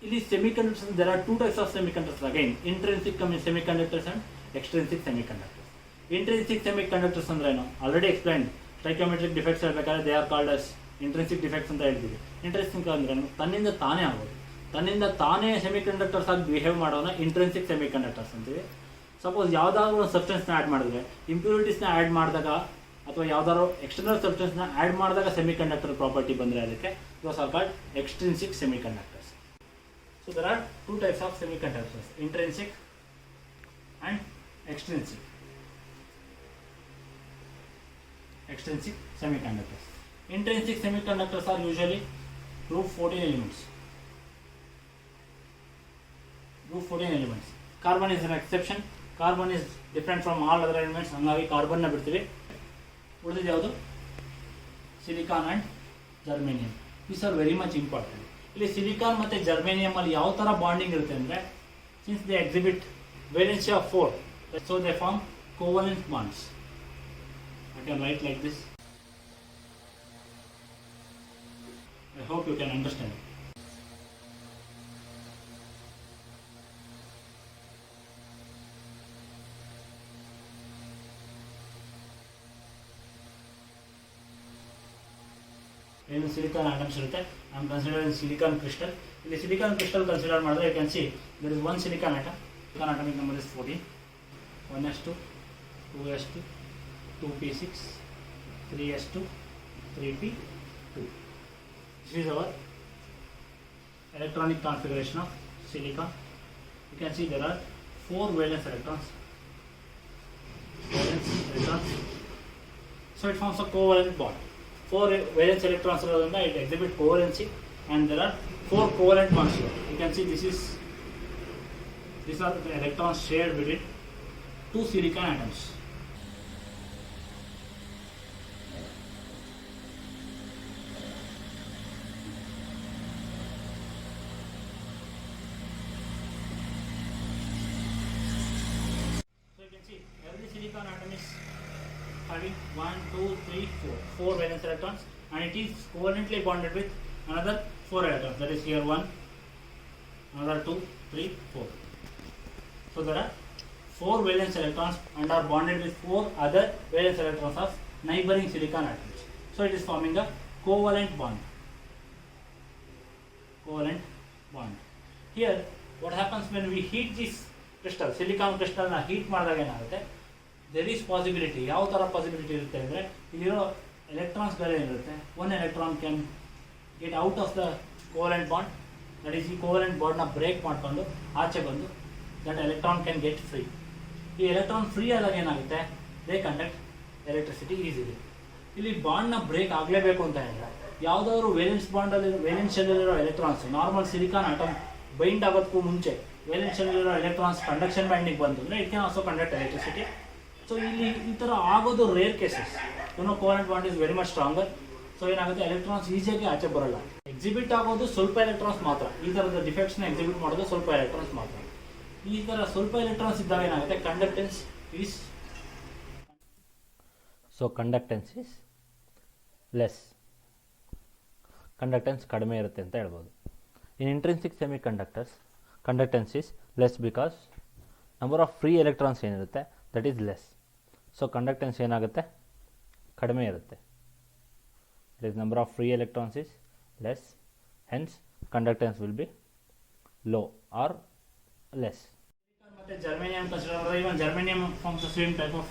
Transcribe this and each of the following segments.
ಇಲ್ಲಿ semiconductors, there are two types of semiconductors again, intrinsic semiconductors and extrinsic semiconductors. Intrinsic semiconductors ಅಂದ್ರೆ ಏನು, already explain. ಸ್ಟೈಕಿಯೋಮೆಟ್ರಿಕ್ defects ಹೇಳ್ಬೇಕಾದ್ರೆ they are called as intrinsic defects ಅಂತ ಹೇಳ್ತೀವಿ. Intrinsic ಅಂದ್ರೆ ತನ್ನಿಂದ ತಾನೇ ಆಗೋದು, ತನ್ನಿಂದ ತಾನೇ ಸೆಮಿಕಂಡಕ್ಟರ್ಸ್ ಆಗಿ ಬಿಹೇವ್ ಮಾಡೋಣ ಇಂಟ್ರೆನ್ಸಿಕ್ ಸೆಮಿಕಂಡಕ್ಟರ್ಸ್ ಅಂತೀವಿ. ಸಪೋಸ್ ಯಾವುದಾದ್ರು ಒಂದು ಸಬ್ಸ್ಟೆನ್ಸ್ನ ಆ್ಯಡ್ ಮಾಡಿದ್ರೆ, ಇಂಪ್ಯೂರಿಟೀಸ್ನ ಆ್ಯಡ್ ಮಾಡಿದಾಗ ಅಥವಾ ಯಾವುದಾದ್ರು ಎಕ್ಸ್ಟರ್ನಲ್ ಸಬ್ಸ್ಟೆನ್ಸ್ನ ಆ್ಯಡ್ ಮಾಡಿದಾಗ ಸೆಮಿಕಂಡಕ್ಟರ್ ಪ್ರಾಪರ್ಟಿ ಬಂದರೆ ಅದಕ್ಕೆ those are called extrinsic semiconductors. So there are two types of semiconductors, intrinsic and extrinsic semiconductors. Intrinsic semiconductors are usually group 14 elements. Carbon is an exception. Carbon is different from all other elements. ಹಂಗಾಗಿ carbon ನ ಬಿಡ್ತೀವಿ. ಉಳಿದಿದ್ದು ಯಾವುದು, silicon and germanium. These are very much important. ಇಲ್ಲಿ silicon ಮತ್ತೆ germanium ಅಲ್ಲಿ ಯಾವ ತರ ಬಾಂಡಿಂಗ್ ಇರುತ್ತೆ ಅಂದ್ರೆ, since they exhibit valency of 4, so they form covalent bonds. I can write like this. I hope you can understand. ಏನು silicon atoms ಇರುತ್ತೆ, I am considering silicon crystal. ಇಲ್ಲಿ ಸಿಲಿಕಾನ್ ಕ್ರಿಸ್ಟಲ್ ಕನ್ಸಿಡರ್ ಮಾಡಿದ್ರೆ you can see there is one silicon atom. Silicon atomic number is 14. 1s2, 2s2, 2p6, 3s2, 3p2. This is our electronic configuration of silicon. You can see there are 4 valence electrons. So it forms a covalent bond. 4 valence electrons it exhibit covalency, and there are 4 covalent bonds here. You can see these are the electrons shared between 2 silicon atoms. So you can see every silicon atom is having 1, 2, 3, 4 valence electrons, and it is covalently bonded with another 4 electrons. That is here 1, another 2, 3, 4. So there are 4 valence electrons and are bonded with 4 other valence electrons of neighboring silicon atoms. So it is forming a covalent bond. Here what happens when we heat this crystal, silicon crystal na heat ಮಾಡಿದಾಗ ಏನಾಗುತ್ತೆ, there is possibility. ಯಾವ ತರ possibility ಇರುತ್ತೆ ಅಂದರೆ, ಇಲ್ಲಿರೋ electrons ಬೇರೆ ಇರುತ್ತೆ. one electron can get out of the covalent bond, that is ಈ covalent bond ನ ಬ್ರೇಕ್ ಮಾಡ್ಕೊಂಡು ಆಚೆ ಬಂದು that electron can get free. ಈ ಎಲೆಕ್ಟ್ರಾನ್ ಫ್ರೀ ಆದಾಗ ಏನಾಗುತ್ತೆ, ದೇ ಕಂಡಕ್ಟ್ ಎಲೆಕ್ಟ್ರಿಸಿಟಿ ಈಸಿಲಿ. ಇಲ್ಲಿ ಬಾಂಡ್ನ ಬ್ರೇಕ್ ಆಗಲೇಬೇಕು ಅಂತ ಹೇಳಿದ್ರೆ ಯಾವುದಾದ್ರು ವೇಲೆನ್ಸ್ ಬಾಂಡಲ್ಲಿ ವೇಲೆನ್ಷಿಯಲ್ಲಿರೋ electrons normal silicon atom bind ಆಗೋದಕ್ಕೂ ಮುಂಚೆ ವೇಲೆನ್ಷಿಯಲ್ಲಿರೋ ಎಲೆಕ್ಟ್ರಾನ್ಸ್ ಕಂಡಕ್ಷನ್ ಬ್ಯಾಂಡಿಗೆ ಬಂತು ಅಂದರೆ it can also conduct electricity. So ಇಲ್ಲಿ ಈ ಥರ ಆಗೋದು rare cases. Covalent bond is very much stronger. So ಏನಾಗುತ್ತೆ, ಎಲೆಕ್ಟ್ರಾನ್ಸ್ ಈಸಿಯಾಗಿ ಆಚೆ ಬರೋಲ್ಲ. ಎಕ್ಸಿಬಿಟ್ ಆಗೋದು ಸ್ವಲ್ಪ ಎಲೆಕ್ಟ್ರಾನ್ಸ್ ಮಾತ್ರ. ಈ ಥರದ ಡಿಫೆಕ್ಟ್ಸ್ನ ಎಕ್ಸಿಬಿಟ್ ಮಾಡೋದು ಸ್ವಲ್ಪ ಎಲೆಕ್ಟ್ರಾನ್ಸ್ ಮಾತ್ರ. ಈ ಥರ ಸ್ವಲ್ಪ ಎಲೆಕ್ಟ್ರಾನ್ಸ್ ಇದ್ದಾಗ ಏನಾಗುತ್ತೆ, ಕಂಡಕ್ಟೆನ್ಸ್ ಈಸ್ ಲೆಸ್, ಕಂಡಕ್ಟೆನ್ಸ್ ಕಡಿಮೆ ಇರುತ್ತೆ ಅಂತ ಹೇಳ್ಬೋದು. In intrinsic semi conductance is less because number of free electrons ಏನಿರುತ್ತೆ that is less. So conductance ಏನಾಗುತ್ತೆ, ಕಡಿಮೆ ಇರುತ್ತೆ. That is number of free electrons is less, hence conductance will be low or less. ಮತ್ತೆ germanium consider ಮಾಡಿದ್ರೆ, even germanium forms the same type of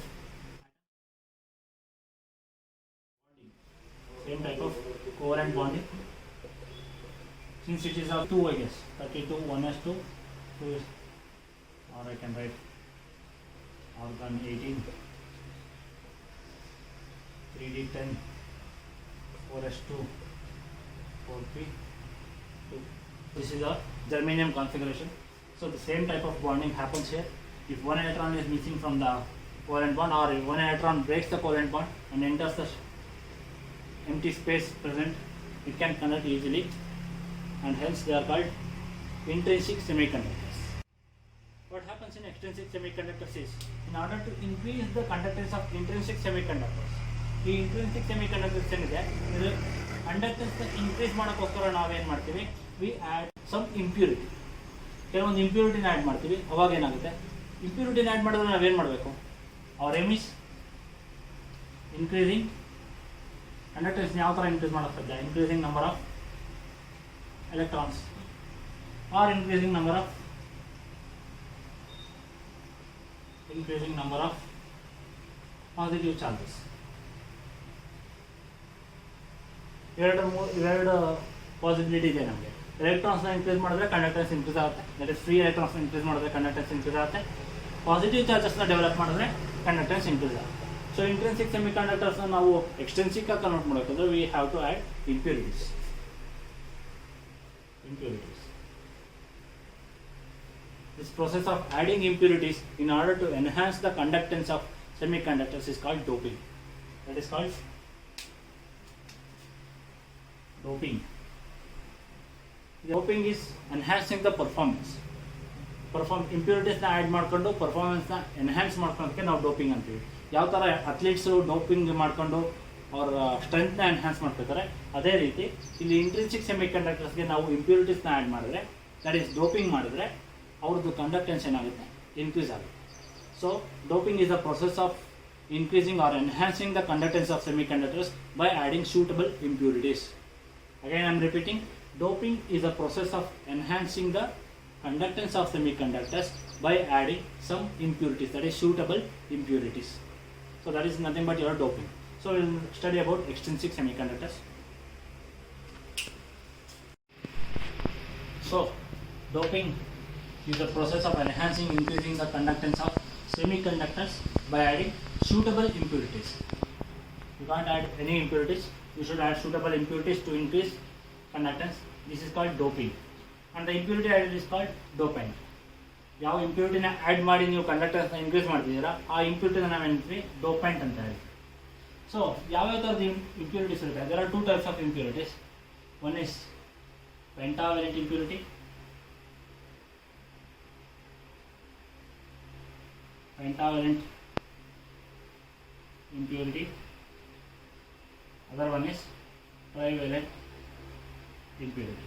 covalent bonding. Since it is of 2, I guess 32, 1s2, 2 is, or I can write argon 18, 3d10, 4s2, 4p2. This is a germanium configuration. So the same type of bonding happens here. If one electron is missing from the covalent bond, or if one electron breaks the covalent bond and enters the empty space present, it can conduct easily, and hence they are called intrinsic semiconductors. What happens in extrinsic semiconductors is, in order to increase the conductance of intrinsic semiconductors, the intrinsic semiconductors ಏನಿದೆ ಇದು conductance increase ಮಾಡೋಕ್ಕೋಸ್ಕರ ನಾವೇನು ಮಾಡ್ತೀವಿ, we add some impurity. ಕೆಲವೊಂದು ಇಂಪ್ಯೂರಿಟಿನ add ಮಾಡ್ತೀವಿ, ಅವಾಗ ಏನಾಗುತ್ತೆ, ಇಂಪ್ಯೂರಿಟಿನ add ಮಾಡಿದ್ರೆ ನಾವೇನು ಮಾಡಬೇಕು, our aim is increasing conductance. ಯಾವ ಥರ ಇನ್ಕ್ರೀಸ್ ಮಾಡೋಕ್ಕೆ ಸಾಧ್ಯ, increasing number of electrons or increasing number of positive charges. ಎರಡು ಪಾಸಿಬಿಲಿಟಿ ಇದೆ ನಮಗೆ. ಎಲೆಕ್ಟ್ರಾನ್ಸ್ನ ಇನ್ಕ್ರೀಸ್ ಮಾಡಿದ್ರೆ ಕಂಡಕ್ಟೆನ್ಸ್ ಇನ್ಕ್ರೀಸ್ ಆಗುತ್ತೆ, ದಟ್ ಇಸ್ ಫ್ರೀ ಎಲೆಕ್ಟ್ರಾನ್ಸ್ನ ಇನ್ಕ್ರೀಸ್ ಮಾಡಿದ್ರೆ ಕಂಡಕ್ಟೆನ್ಸ್ ಇನ್ಕ್ರೀಸ್ ಆಗುತ್ತೆ. ಪಾಸಿಟಿವ್ ಚಾರ್ಜಸ್ನ ಡೆವಲಪ್ ಮಾಡಿದ್ರೆ ಕಂಡಕ್ಟೆನ್ಸ್ ಇನ್ಕ್ರೀಸ್ ಆಗುತ್ತೆ. ಸೊ ಇಂಟ್ರೆನ್ಸಿಕ್ ಸೆಮಿ ಕಂಡಕ್ಟರ್ಸ್ನ ನಾವು ಎಕ್ಸ್ಟೆನ್ಸಿಕ್ ಆಗಿ ಕನ್ವರ್ಟ್ ಮಾಡಬೇಕಂದ್ರೆ we have to add impurities. This process of adding impurities in order to enhance the conductance of semiconductors is called doping. That is called doping. Doping is enhancing the performance. Impurities na add ಮಾಡ್ಕೊಂಡು performance ನ enhance ಮಾಡ್ಕೊಳ್ಳೋದಕ್ಕೆ ನಾವು doping ಅಂತೀವಿ. ಯಾವ ಥರ athletes doping ಮಾಡ್ಕೊಂಡು ಅವ್ರ ಸ್ಟ್ರೆಂತ್ನ enhance ಮಾಡ್ತಿರ್ತಾರೆ, ಅದೇ ರೀತಿ ಇಲ್ಲಿ ಇಂಟ್ರಿನ್ಸಿಕ್ ಸೆಮಿ ಕಂಡಕ್ಟರ್ಸ್ಗೆ ನಾವು ಇಂಪ್ಯೂರಿಟೀಸ್ನ ಆ್ಯಡ್ ಮಾಡಿದ್ರೆ, ದಟ್ ಈಸ್ ಡೋಪಿಂಗ್ ಮಾಡಿದ್ರೆ ಅವ್ರದ್ದು ಕಂಡಕ್ಟೆನ್ಸ್ ಏನಾಗುತ್ತೆ, ಇನ್ಕ್ರೀಸ್ ಆಗುತ್ತೆ. So doping is the process of increasing or enhancing the conductance of semiconductors by adding suitable impurities. Again I am repeating, doping is a process of enhancing the conductance of semiconductors by adding some impurities, that is suitable impurities. So that is nothing but your doping. So we will study about extrinsic semiconductors. So doping is the process of enhancing, increasing the conductance of semiconductors by adding suitable impurities. You can't add any impurities, you should add suitable impurities to increase conductance. This is called doping, and the impurity added is called dopant. ಯಾವ ಇಂಪ್ಯೂರಿಟಿನ add ಮಾಡಿ ನೀವು ಕಂಡಕ್ಟನ್ಸ್ನ increase ಮಾಡ್ತಿದ್ದೀರಾ, ಆ ಇಂಪ್ಯೂರಿಟಿನ ನಾವು ಏನ್ತೀವಿ, ಡೋಪೆಂಟ್ ಅಂತ ಹೇಳಿ. So ಯಾವ್ಯಾವ ಥರದ ಇಂಪ್ಯೂರಿಟೀಸ್ ಇರುತ್ತೆ, there are two types of impurities. One is pentavalent impurity, other one is trivalent impurity.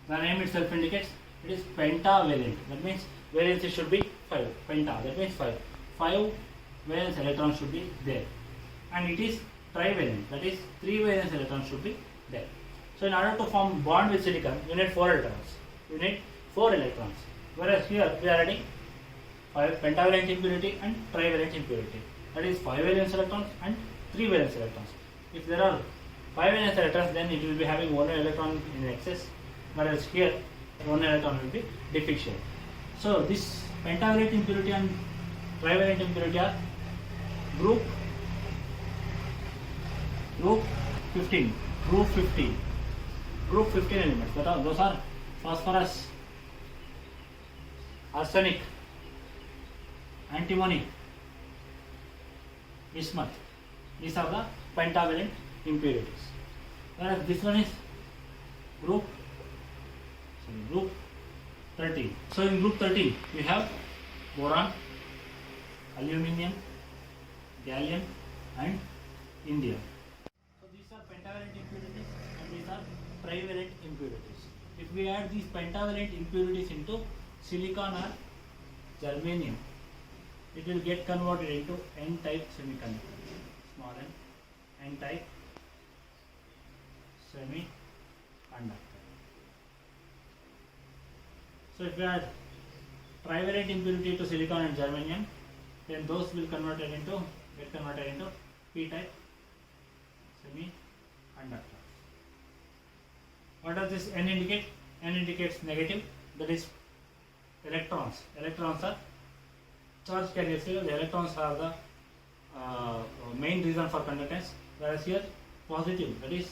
The name itself indicates it is pentavalent, that means valency should be 5, penta, that means 5 valence electrons should be there, and it is trivalent, that is 3 valence electrons should be there. So in order to form bond with silicon, you need 4 electrons, whereas here we are adding 5 pentavalent impurity and trivalent impurity, that is 5 valence electrons and 3 valence electrons. If there are 5 valence electrons, then it will be having 1 electron in excess, whereas here 1 electron will be deficient. So this pentavalent impurity and trivalent impurity are group 15 elements. Those are phosphorus, arsenic, antimony, bismuth. These are the pentavalent impurities. Whereas this one is group 13. So in group 13 we have boron, aluminum, gallium and indium. So these are pentavalent impurities and these are trivalent impurities. If we add these pentavalent impurities into silicon or germanium, it will get converted into n-type semiconductor, small n-type semiconductor. So if we add trivalent impurity to silicon and germanium, then those will get converted into p-type semiconductor. What does this n indicate? N indicates negative, that is electrons. Electrons are charge carriers. The electrons are the main reason for conductance, whereas here positive, that is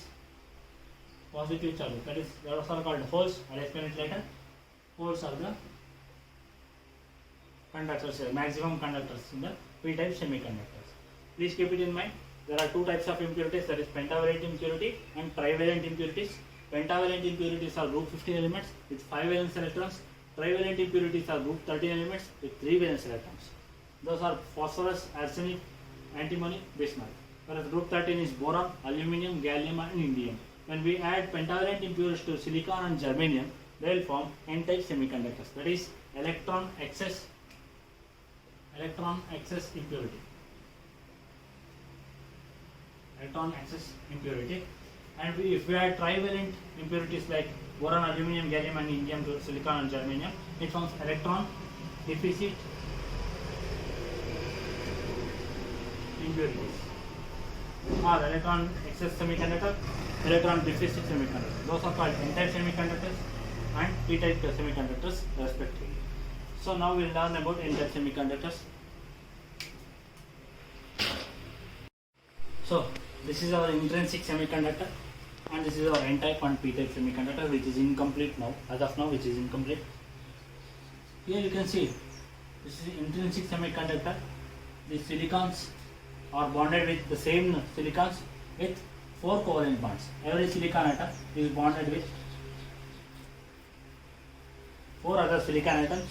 positive charges, that is those are called holes. I'll explain it later. Holes are the conductors, maximum conductors in the p-type semiconductors. Please keep it in mind. There are two types of impurities, that is pentavalent impurity and trivalent impurities. Pentavalent impurities are group 15 elements with 5 valence electrons. Trivalent impurities are group 13 elements with 3 valence electrons. Those are phosphorus, arsenic, antimony, bismuth. Whereas group 13 is boron, aluminum, gallium and indium. when we add pentavalent impurities to silicon and germanium, they will form n-type semiconductors. That is electron excess impurity. Electron excess impurity. And if we add trivalent impurities like boron, aluminum, gallium and indium to silicon and germanium, it forms electron deficit impurities, or electron excess semiconductor, electron deficit semiconductor. Those are called n-type semiconductors and p-type semiconductors respectively. So now we'll learn about n-type semiconductors. So this is our intrinsic semiconductor, and this is our n-type and p-type semiconductor, which is incomplete now, as of now, which is incomplete. Here you can see this is intrinsic semiconductor. The silicons are bonded with the same silicons with 4 covalent bonds. Every silicon atom is bonded with 4 other silicon atoms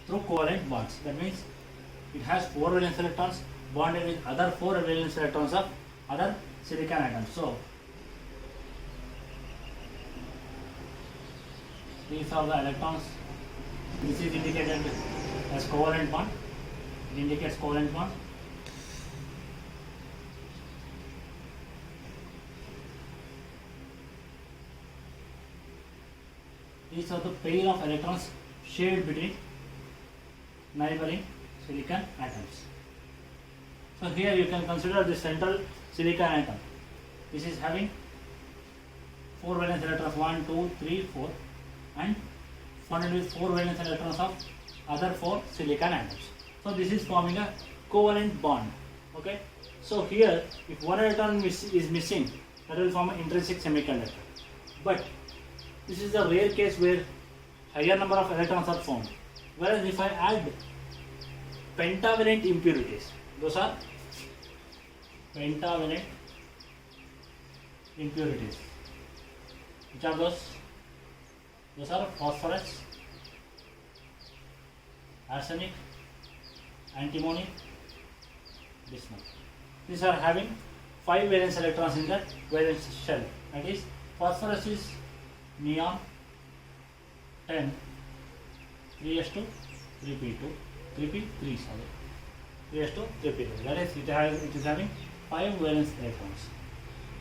through covalent bonds. That means it has 4 valence electrons bonded with other 4 valence electrons of other silicon atoms. So these are the electrons. This is indicated as covalent bond. It indicates covalent bond. These are the pair of electrons shared between neighboring silicon atoms. So here you can consider the central silicon atom. This is having 4 valence electrons, 1, 2, 3, 4, and bonded with 4 valence electrons of other 4 silicon atoms. So this is forming a covalent bond. Okay. So here, if one electron is missing, that will form an intrinsic semiconductor. But this is the rare case where higher number of electrons are formed. Whereas if I add pentavalent impurities, those are pentavalent impurities. Which are those? Those are phosphorus, arsenic, antimony, bismuth. These are having 5 valence electrons in the valence shell. That is, phosphorus is neon 10, 3s2, 3p2, 3p3, sorry, 3s2, 3p2. That is, it is having 5 valence electrons.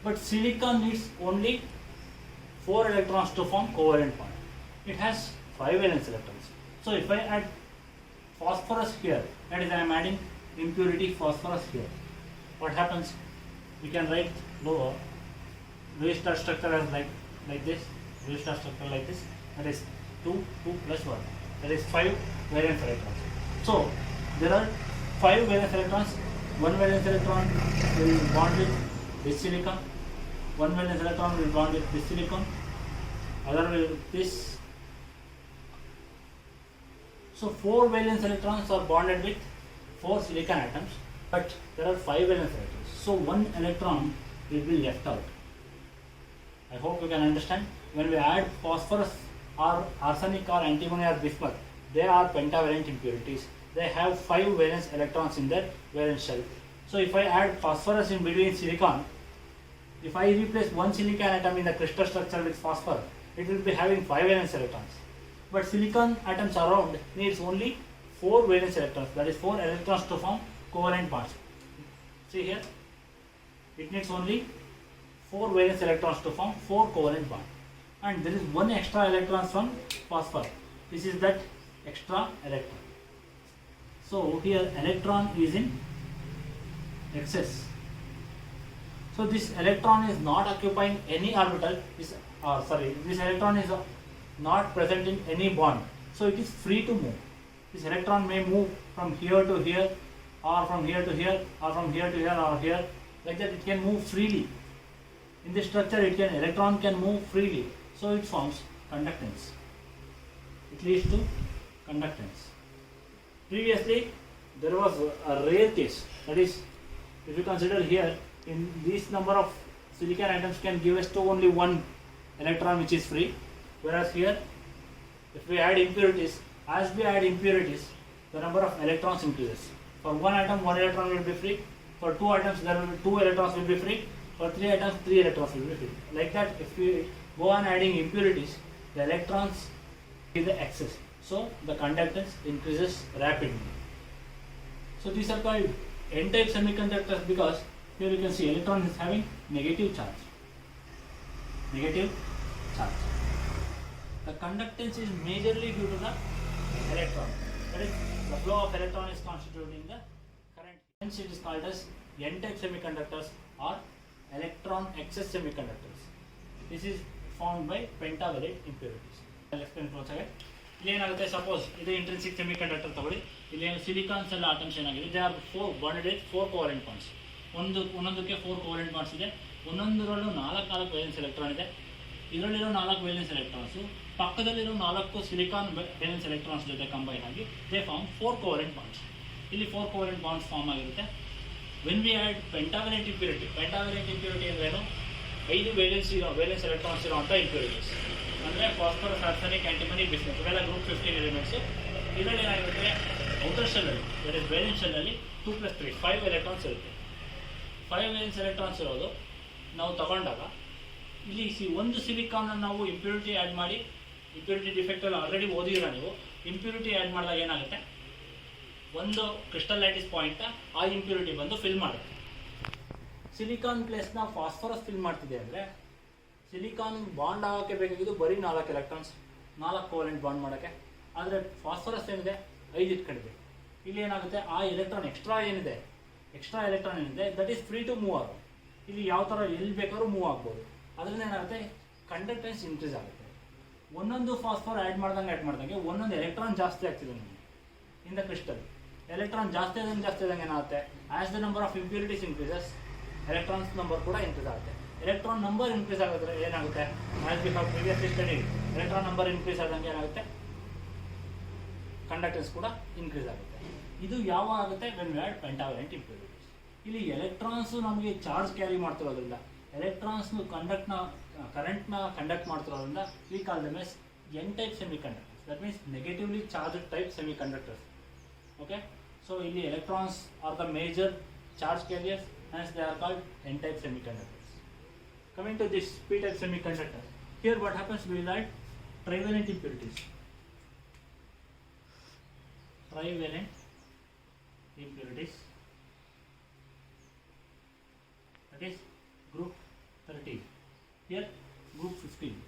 But silicon needs only 4 electrons to form covalent bond. It has 5 valence electrons. So if I add phosphorus here, that is, I am adding impurity phosphorus here. What happens? We can write lower Lewis star structure as like this. Lewis star structure like this. That is 2 plus 1. That is 5 valence electrons. So there are 5 valence electrons. 1 valence electron will bond with this silicon. 1 valence electron will bond with this silicon. Other will with this. So 4 valence electrons are bonded with 4 silicon atoms, but there are 5 valence electrons. So 1 electron will be left out. I hope you can understand. When we add phosphorus or arsenic or antimony or bismuth, they are pentavalent impurities. They have 5 valence electrons in their valence shell. So if I add phosphorus in between silicon, if I replace 1 silicon atom in the crystal structure with phosphor, it will be having 5 valence electrons. But silicon atoms around needs only 4 valence electrons, that is 4 electrons to form covalent bonds. See here, it needs only 4 valence electrons to form 4 covalent bonds. And there is 1 extra electron from phosphor. This is that extra electron. So here electron is in excess. So this electron is not occupying any orbital. This electron is not present in any bond. So it is free to move. This electron may move from here to here, or from here to here, or from here to here, or here. Like that, it can move freely. In this structure, electron can move freely. So it forms conductance. It leads to conductance. Previously, there was a rare case. That is, if you consider here, in this number of silicon atoms can give us to only 1 electron which is free. Whereas here, if we add impurities, as we add impurities, the number of electrons increases. For 1 atom, 1 electron will be free. For 2 atoms, there will be 2 electrons will be free. For 3 atoms, 3 electrons will be filled. Like that, if we go on adding impurities, the electrons is the excess. So the conductance increases rapidly. So these are called N-type semiconductors because here you can see electron is having negative charge. Negative charge. The conductance is majorly due to the electron. That is, the flow of electron is constituting the current. Hence it is called as N-type semiconductors or electron excess semiconductors. This is formed by pentavalent impurities. I'll explain it once again. ಇಲ್ಲಿ ಏನಾಗುತ್ತೆ, suppose ಇದು intrinsic semiconductor ತಗೊಳ್ಳಿ. ಇಲ್ಲಿ ಸಿಲಿಕಾನ್ಸ್ ಎಲ್ಲ atoms ಏನಾಗಿದೆ, they are bonded with 4 covalent bonds. ಒಂದೊಂದಕ್ಕೆ 4 covalent bonds ಇದೆ. ಒಂದೊಂದರಲ್ಲೂ 4 ವೇಲೆನ್ಸ್ ಎಲೆಕ್ಟ್ರಾನ್ ಇದೆ. ಇದರಲ್ಲಿರೋ 4 ವೇಲೆನ್ಸ್ ಎಲೆಕ್ಟ್ರಾನ್ಸು ಪಕ್ಕದಲ್ಲಿರೋ 4 ಸಿಲಿಕಾನ್ ವೇಲೆನ್ಸ್ ಎಲೆಕ್ಟ್ರಾನ್ಸ್ ಜೊತೆ ಕಂಬೈನ್ ಆಗಿ ದೇ ಫಾರ್ಮ್ 4 ಕೋವೆಲೆಂಟ್ ಬಾಂಡ್ಸ್. ಇಲ್ಲಿ 4 ಕೋವೆಲೆಂಟ್ ಬಾಂಡ್ಸ್ ಫಾರ್ಮ್ ಆಗಿರುತ್ತೆ. When we add pentavalent impurity ಅಂದ್ರೇನು, 5 ವೇಲೆನ್ಸ್ ಎಲೆಕ್ಟ್ರಾನ್ಸ್ ಇರುವಂಥ ಇಂಪ್ಯೂರಿಟೀಸ್ ಅಂದರೆ ಫಾಸ್ಫರಸ್, ಆರ್ಸೆನಿಕ್, ಆಂಟಿಮನಿ, ಬಿಸ್ಮತ್ ಇವೆಲ್ಲ ಗ್ರೂಪ್ 15 ಎಲಿಮೆಂಟ್ಸು. ಇದರಲ್ಲಿ ಏನಾಗಿರುತ್ತೆ, ಔಟರ್ ಶೆಲ್ಲಲ್ಲಿ ದಟ್ ಇಸ್ ವೇಲೆನ್ಸ್ ಶೆಲ್ಲಲ್ಲಿ 2 + 3 5 ಎಲೆಕ್ಟ್ರಾನ್ಸ್ ಇರುತ್ತೆ. 5 ವೇಲೆನ್ಸ್ ಎಲೆಕ್ಟ್ರಾನ್ಸ್ ಇರೋದು ನಾವು ತಗೊಂಡಾಗ ಇಲ್ಲಿ ಒಂದು ಸಿಲಿಕಾನ್ ನಾವು ಇಂಪ್ಯೂರಿಟಿ ಆ್ಯಡ್ ಮಾಡಿ, ಇಂಪ್ಯೂರಿಟಿ ಡಿಫೆಕ್ಟಲ್ಲಿ ಆಲ್ರೆಡಿ ಓದಿದಿರ ನೀವು, ಇಂಪ್ಯೂರಿಟಿ ಆ್ಯಡ್ ಮಾಡಿದಾಗ ಏನಾಗುತ್ತೆ, ಒಂದು ಕ್ರಿಸ್ಟಲ್ ಲೈಟಿಸ್ ಪಾಯಿಂಟ್ ಆ ಇಂಪ್ಯೂರಿಟಿ ಬಂದು ಫಿಲ್ ಮಾಡುತ್ತೆ. ಸಿಲಿಕಾನ್ ಪ್ಲೇಸ್ನ ಫಾಸ್ಫರಸ್ ಫಿಲ್ ಮಾಡ್ತಿದೆ ಅಂದರೆ ಸಿಲಿಕಾನ್ ಬಾಂಡ್ ಆಗೋಕ್ಕೆ ಬೇಕಾಗಿದ್ದು ಬರೀ 4 ಎಲೆಕ್ಟ್ರಾನ್ಸ್, 4 ಕೋವೆಲೆಂಟ್ ಬಾಂಡ್ ಮಾಡೋಕ್ಕೆ. ಆದರೆ ಫಾಸ್ಫರಸ್ ಏನಿದೆ 5 ಇಟ್ಕೊಂಡಿದೆ. ಇಲ್ಲಿ ಏನಾಗುತ್ತೆ, ಆ ಎಲೆಕ್ಟ್ರಾನ್ ಎಕ್ಸ್ಟ್ರಾ ಎಲೆಕ್ಟ್ರಾನ್ ಏನಿದೆ that is free to move ಆಗೋದು. ಇಲ್ಲಿ ಯಾವ ಥರ ಎಲ್ಲಿ ಬೇಕಾದ್ರೂ ಮೂವ್ ಆಗ್ಬೋದು. ಅದರಿಂದ ಏನಾಗುತ್ತೆ, ಕಂಡಕ್ಟೆನ್ಸ್ ಇನ್ಕ್ರೀಸ್ ಆಗುತ್ತೆ. ಒಂದೊಂದು ಫಾಸ್ಫರ್ ಆ್ಯಡ್ ಮಾಡ್ದಂಗೆ ಒಂದೊಂದು ಎಲೆಕ್ಟ್ರಾನ್ ಜಾಸ್ತಿ ಆಗ್ತಿದೆ ನಮಗೆ ಇನ್ ದ ಕ್ರಿಸ್ಟಲ್. ಎಲೆಕ್ಟ್ರಾನ್ ಜಾಸ್ತಿ ಆದಂಗೆ ಏನಾಗುತ್ತೆ, as the number of impurities increases electrons number ಕೂಡ ಇನ್ಕ್ರೀಸ್ ಆಗುತ್ತೆ. ಎಲೆಕ್ಟ್ರಾನ್ ನಂಬರ್ ಇನ್ಕ್ರೀಸ್ ಆಗೋದ್ರೆ ಏನಾಗುತ್ತೆ, as we have previously studied, electron number increase ಆದಂಗೆ ಏನಾಗುತ್ತೆ, ಕಂಡಕ್ಟೆನ್ಸ್ ಕೂಡ ಇನ್ಕ್ರೀಸ್ ಆಗುತ್ತೆ. ಇದು ಯಾವಾಗ ಆಗುತ್ತೆ, when we add pentavalent impurities. ಇಲ್ಲಿ ಎಲೆಕ್ಟ್ರಾನ್ಸು ನಮಗೆ ಚಾರ್ಜ್ ಕ್ಯಾರಿ ಮಾಡ್ತಿರೋದ್ರಿಂದ, ಎಲೆಕ್ಟ್ರಾನ್ಸ್ನು ಕರೆಂಟ್ನ ಕಂಡಕ್ಟ್ ಮಾಡ್ತಿರೋದ್ರಿಂದ we call them as N-type semiconductors. That means negatively charged type semiconductors. Okay, so ಇಲ್ಲಿ electrons are the major charge carriers, hence they are called N-type semiconductors. Coming to this P-type semiconductor, here what happens, we will add trivalent impurities. Trivalent impurities, that is group 13. Here group 15.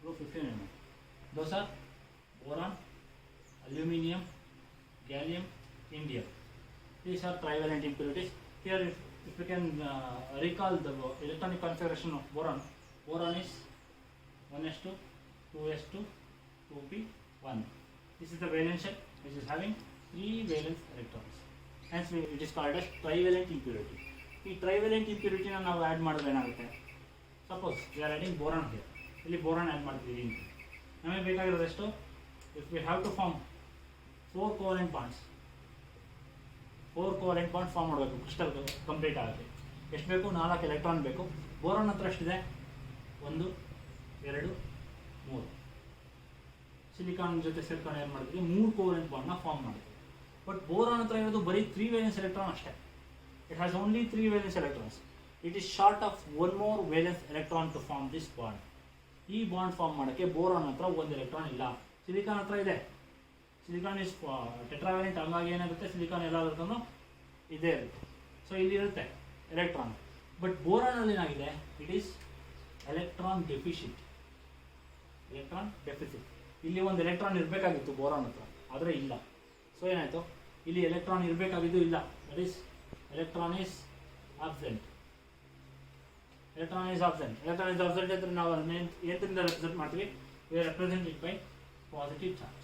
Group 15. Those are boron, aluminium, gallium, indium. These are trivalent impurities. Here if you can recall the electronic configuration of boron, boron is 1s2, 2s2, 2p1. This is the valence shell which is having 3 valence electrons. Hence it is called as trivalent impurity. ಈ trivalent ಇಂಪ್ಯೂರಿಟಿನ ನಾವು add ಮಾಡಿದ್ರೆ ಏನಾಗುತ್ತೆ, suppose we are adding boron here, ಇಲ್ಲಿ boron add ಮಾಡ್ತೀವಿ. ನಮಗೆ ಬೇಕಾಗಿರೋದೆಷ್ಟು, if we have to form 4 covalent bonds, 4 covalent bond form ಮಾಡಬೇಕು ಕ್ರಿಸ್ಟಲ್ ಕಂಪ್ಲೀಟ್ ಆಗುತ್ತೆ. ಎಷ್ಟು ಬೇಕು, 4 ಎಲೆಕ್ಟ್ರಾನ್ ಬೇಕು. ಬೋರಾನ್ ಹತ್ರ ಎಷ್ಟಿದೆ, 1, 2, 3. ಸಿಲಿಕಾನ್ ಜೊತೆ ಸೇರ್ಕೊಂಡು ಏನು ಮಾಡ್ತೀವಿ, 3 ಕೋವೆಲೆಂಟ್ ಬಾಂಡ್ನ ಫಾರ್ಮ್ ಮಾಡ್ತೀವಿ. ಬಟ್ ಬೋರಾನ್ ಹತ್ರ ಇರೋದು ಬರೀ 3 ವೇಲೆನ್ಸ್ ಎಲೆಕ್ಟ್ರಾನ್ ಅಷ್ಟೇ. It has only 3 valence electrons. It is short of 1 more valence electron to form this bond. ಈ ಬಾಂಡ್ ಫಾರ್ಮ್ ಮಾಡೋಕ್ಕೆ ಬೋರಾನ್ ಹತ್ರ 1 ಎಲೆಕ್ಟ್ರಾನ್ ಇಲ್ಲ, ಸಿಲಿಕಾನ್ ಹತ್ರ ಇದೆ. ಸಿಲಿಕಾನ್ ಇಸ್ ಟೆಟ್ರಾವೆಲೆಂಟ್, ಹಂಗಾಗಿ ಏನಾಗುತ್ತೆ, ಸಿಲಿಕಾನ್ ಎಲ್ಲದಕ್ಕೂ ಇದೇ ಇರುತ್ತೆ. ಸೊ ಇಲ್ಲಿ ಇರುತ್ತೆ ಎಲೆಕ್ಟ್ರಾನ್. ಬಟ್ ಬೋರಾನಲ್ಲಿ ಏನಾಗಿದೆ, ಇಟ್ ಈಸ್ ಎಲೆಕ್ಟ್ರಾನ್ ಡೆಫಿಸಿಟ್. ಇಲ್ಲಿ ಒಂದು ಎಲೆಕ್ಟ್ರಾನ್ ಇರಬೇಕಾಗಿತ್ತು ಬೋರಾನ್ ಹತ್ರ, ಆದರೆ ಇಲ್ಲ. ಸೊ ಏನಾಯಿತು, ಇಲ್ಲಿ ಎಲೆಕ್ಟ್ರಾನ್ ಇರಬೇಕಾಗಿದ್ದು ಇಲ್ಲ. That is electron is absent. Electron is absent ಅಂದರೆ ನಾವು ಏನರಿಂದ ರೆಪ್ರೆಸೆಂಟ್ ಮಾಡ್ತೀವಿ, we represent it by positive charge.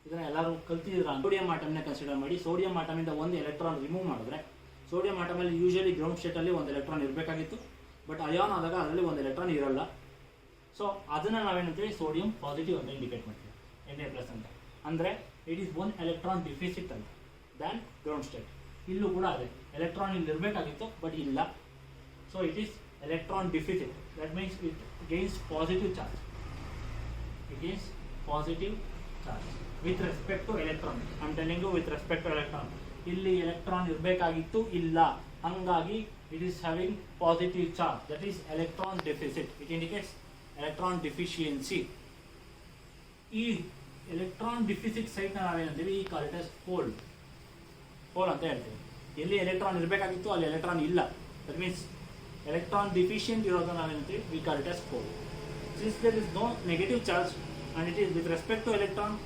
ಇದನ್ನ ಎಲ್ಲರೂ ಕಲ್ತಿದ್ದೀರಾ. ಸೋಡಿಯಂ ಆಟಮ್ನ ಕನ್ಸಿಡರ್ ಮಾಡಿ, ಸೋಡಿಯಂ ಆಟಮಿಂದ 1 ಎಲೆಕ್ಟ್ರಾನ್ ರಿಮೂವ್ ಮಾಡಿದ್ರೆ, ಸೋಡಿಯಂ ಆಟಮಲ್ಲಿ ಯೂಶಲಿ ಗ್ರೌಂಡ್ ಸ್ಟೇಟಲ್ಲಿ 1 ಎಲೆಕ್ಟ್ರಾನ್ ಇರಬೇಕಾಗಿತ್ತು. ಬಟ್ ಅಯಾನ್ ಆದಾಗ ಅದರಲ್ಲಿ 1 ಎಲೆಕ್ಟ್ರಾನ್ ಇರಲ್ಲ. ಸೊ ಅದನ್ನು ನಾವೇನಂತೀವಿ, ಸೋಡಿಯಂ ಪಾಸಿಟಿವ್ ಅಂತ ಇಂಡಿಕೇಟ್ ಮಾಡ್ತೀವಿ, Na+ ಅಂತ. ಅಂದರೆ ಇಟ್ ಈಸ್ 1 ಎಲೆಕ್ಟ್ರಾನ್ ಡಿಫಿಸಿಟ್ ಅಂತ ದ್ಯಾನ್ ಗ್ರೌಂಡ್ ಸ್ಟೇಟ್. ಇಲ್ಲೂ ಕೂಡ ಅದೇ, ಎಲೆಕ್ಟ್ರಾನ್ ಇಲ್ಲಿ ಇರಬೇಕಾಗಿತ್ತು ಬಟ್ ಇಲ್ಲ. So it is electron deficit. That means it gains positive charge. It is positive charge with respect to electron. I am telling you with respect to electron. ಇಲ್ಲಿ electron ಇರಬೇಕಾಗಿತ್ತು, ಇಲ್ಲ, ಹಂಗಾಗಿ it is having positive charge, that is electron deficit. It indicates electron deficiency. ಈ electron deficit ಸೈಟ್ನ ನಾವೇನಂತೀವಿ, ಈ ಕಾಲ್ it as hole ಅಂತ ಹೇಳ್ತೀವಿ. ಎಲ್ಲಿ electron ಇರಬೇಕಾಗಿತ್ತು ಅಲ್ಲಿ ಎಲೆಕ್ಟ್ರಾನ್ ಇಲ್ಲ, ದಟ್ ಮೀನ್ಸ್ ಎಲೆಕ್ಟ್ರಾನ್ ಡಿಫಿಷಿಯಂಟ್ ಇರೋದನ್ನ ನಾವೇನಂತೀವಿ, we call it as hole. Since there is no negative charge and it is with respect to electron,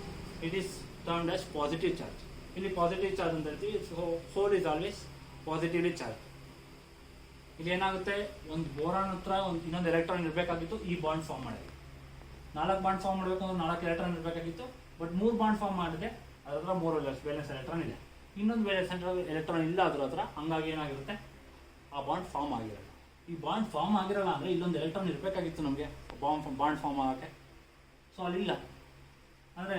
it is termed as positive charge. ಇಲ್ಲಿ positive charge ಅಂತ ಹೇಳ್ತೀವಿ. Hole is always positively charge. ಇಲ್ಲಿ ಏನಾಗುತ್ತೆ, ಒಂದು boron ಹತ್ರ ಇನ್ನೊಂದು electron ಇರಬೇಕಾಗಿತ್ತು, ಈ ಬಾಂಡ್ ಫಾರ್ಮ್ ಮಾಡಿದೆ. 4 ಬಾಂಡ್ ಫಾರ್ಮ್ ಮಾಡಬೇಕು ಅಂದ್ರೆ 4 ಎಲೆಕ್ಟ್ರಾನ್ ಇರಬೇಕಾಗಿತ್ತು, ಬಟ್ 3 ಬಾಂಡ್ ಫಾರ್ಮ್ ಮಾಡಿದೆ, ಅದ್ರ ಹತ್ರ 3 ವೇಲೆನ್ಸ್ ಎಲೆಕ್ಟ್ರಾನ್ ಇದೆ. ಇನ್ನೊಂದು ವೇಲೆನ್ಸ್ ಎಲೆಕ್ಟ್ರಾನ್ ಇಲ್ಲ ಅದ್ರ ಹತ್ರ, ಹಂಗಾಗಿ ಏನಾಗಿರುತ್ತೆ, ಆ ಬಾಂಡ್ ಫಾರ್ಮ್ ಆಗಿರಲ್ಲ. ಈ ಬಾಂಡ್ ಫಾರ್ಮ್ ಆಗಿರಲ್ಲ ಅಂದರೆ ಇಲ್ಲೊಂದು ಎಲೆಕ್ಟ್ರಾನ್ ಇರಬೇಕಾಗಿತ್ತು ನಮಗೆ ಬಾಂಡ್ ಫಾರ್ಮ್ ಆಗೋಕ್ಕೆ, ಸೊ ಅಲ್ಲಿಲ್ಲ. ಅಂದರೆ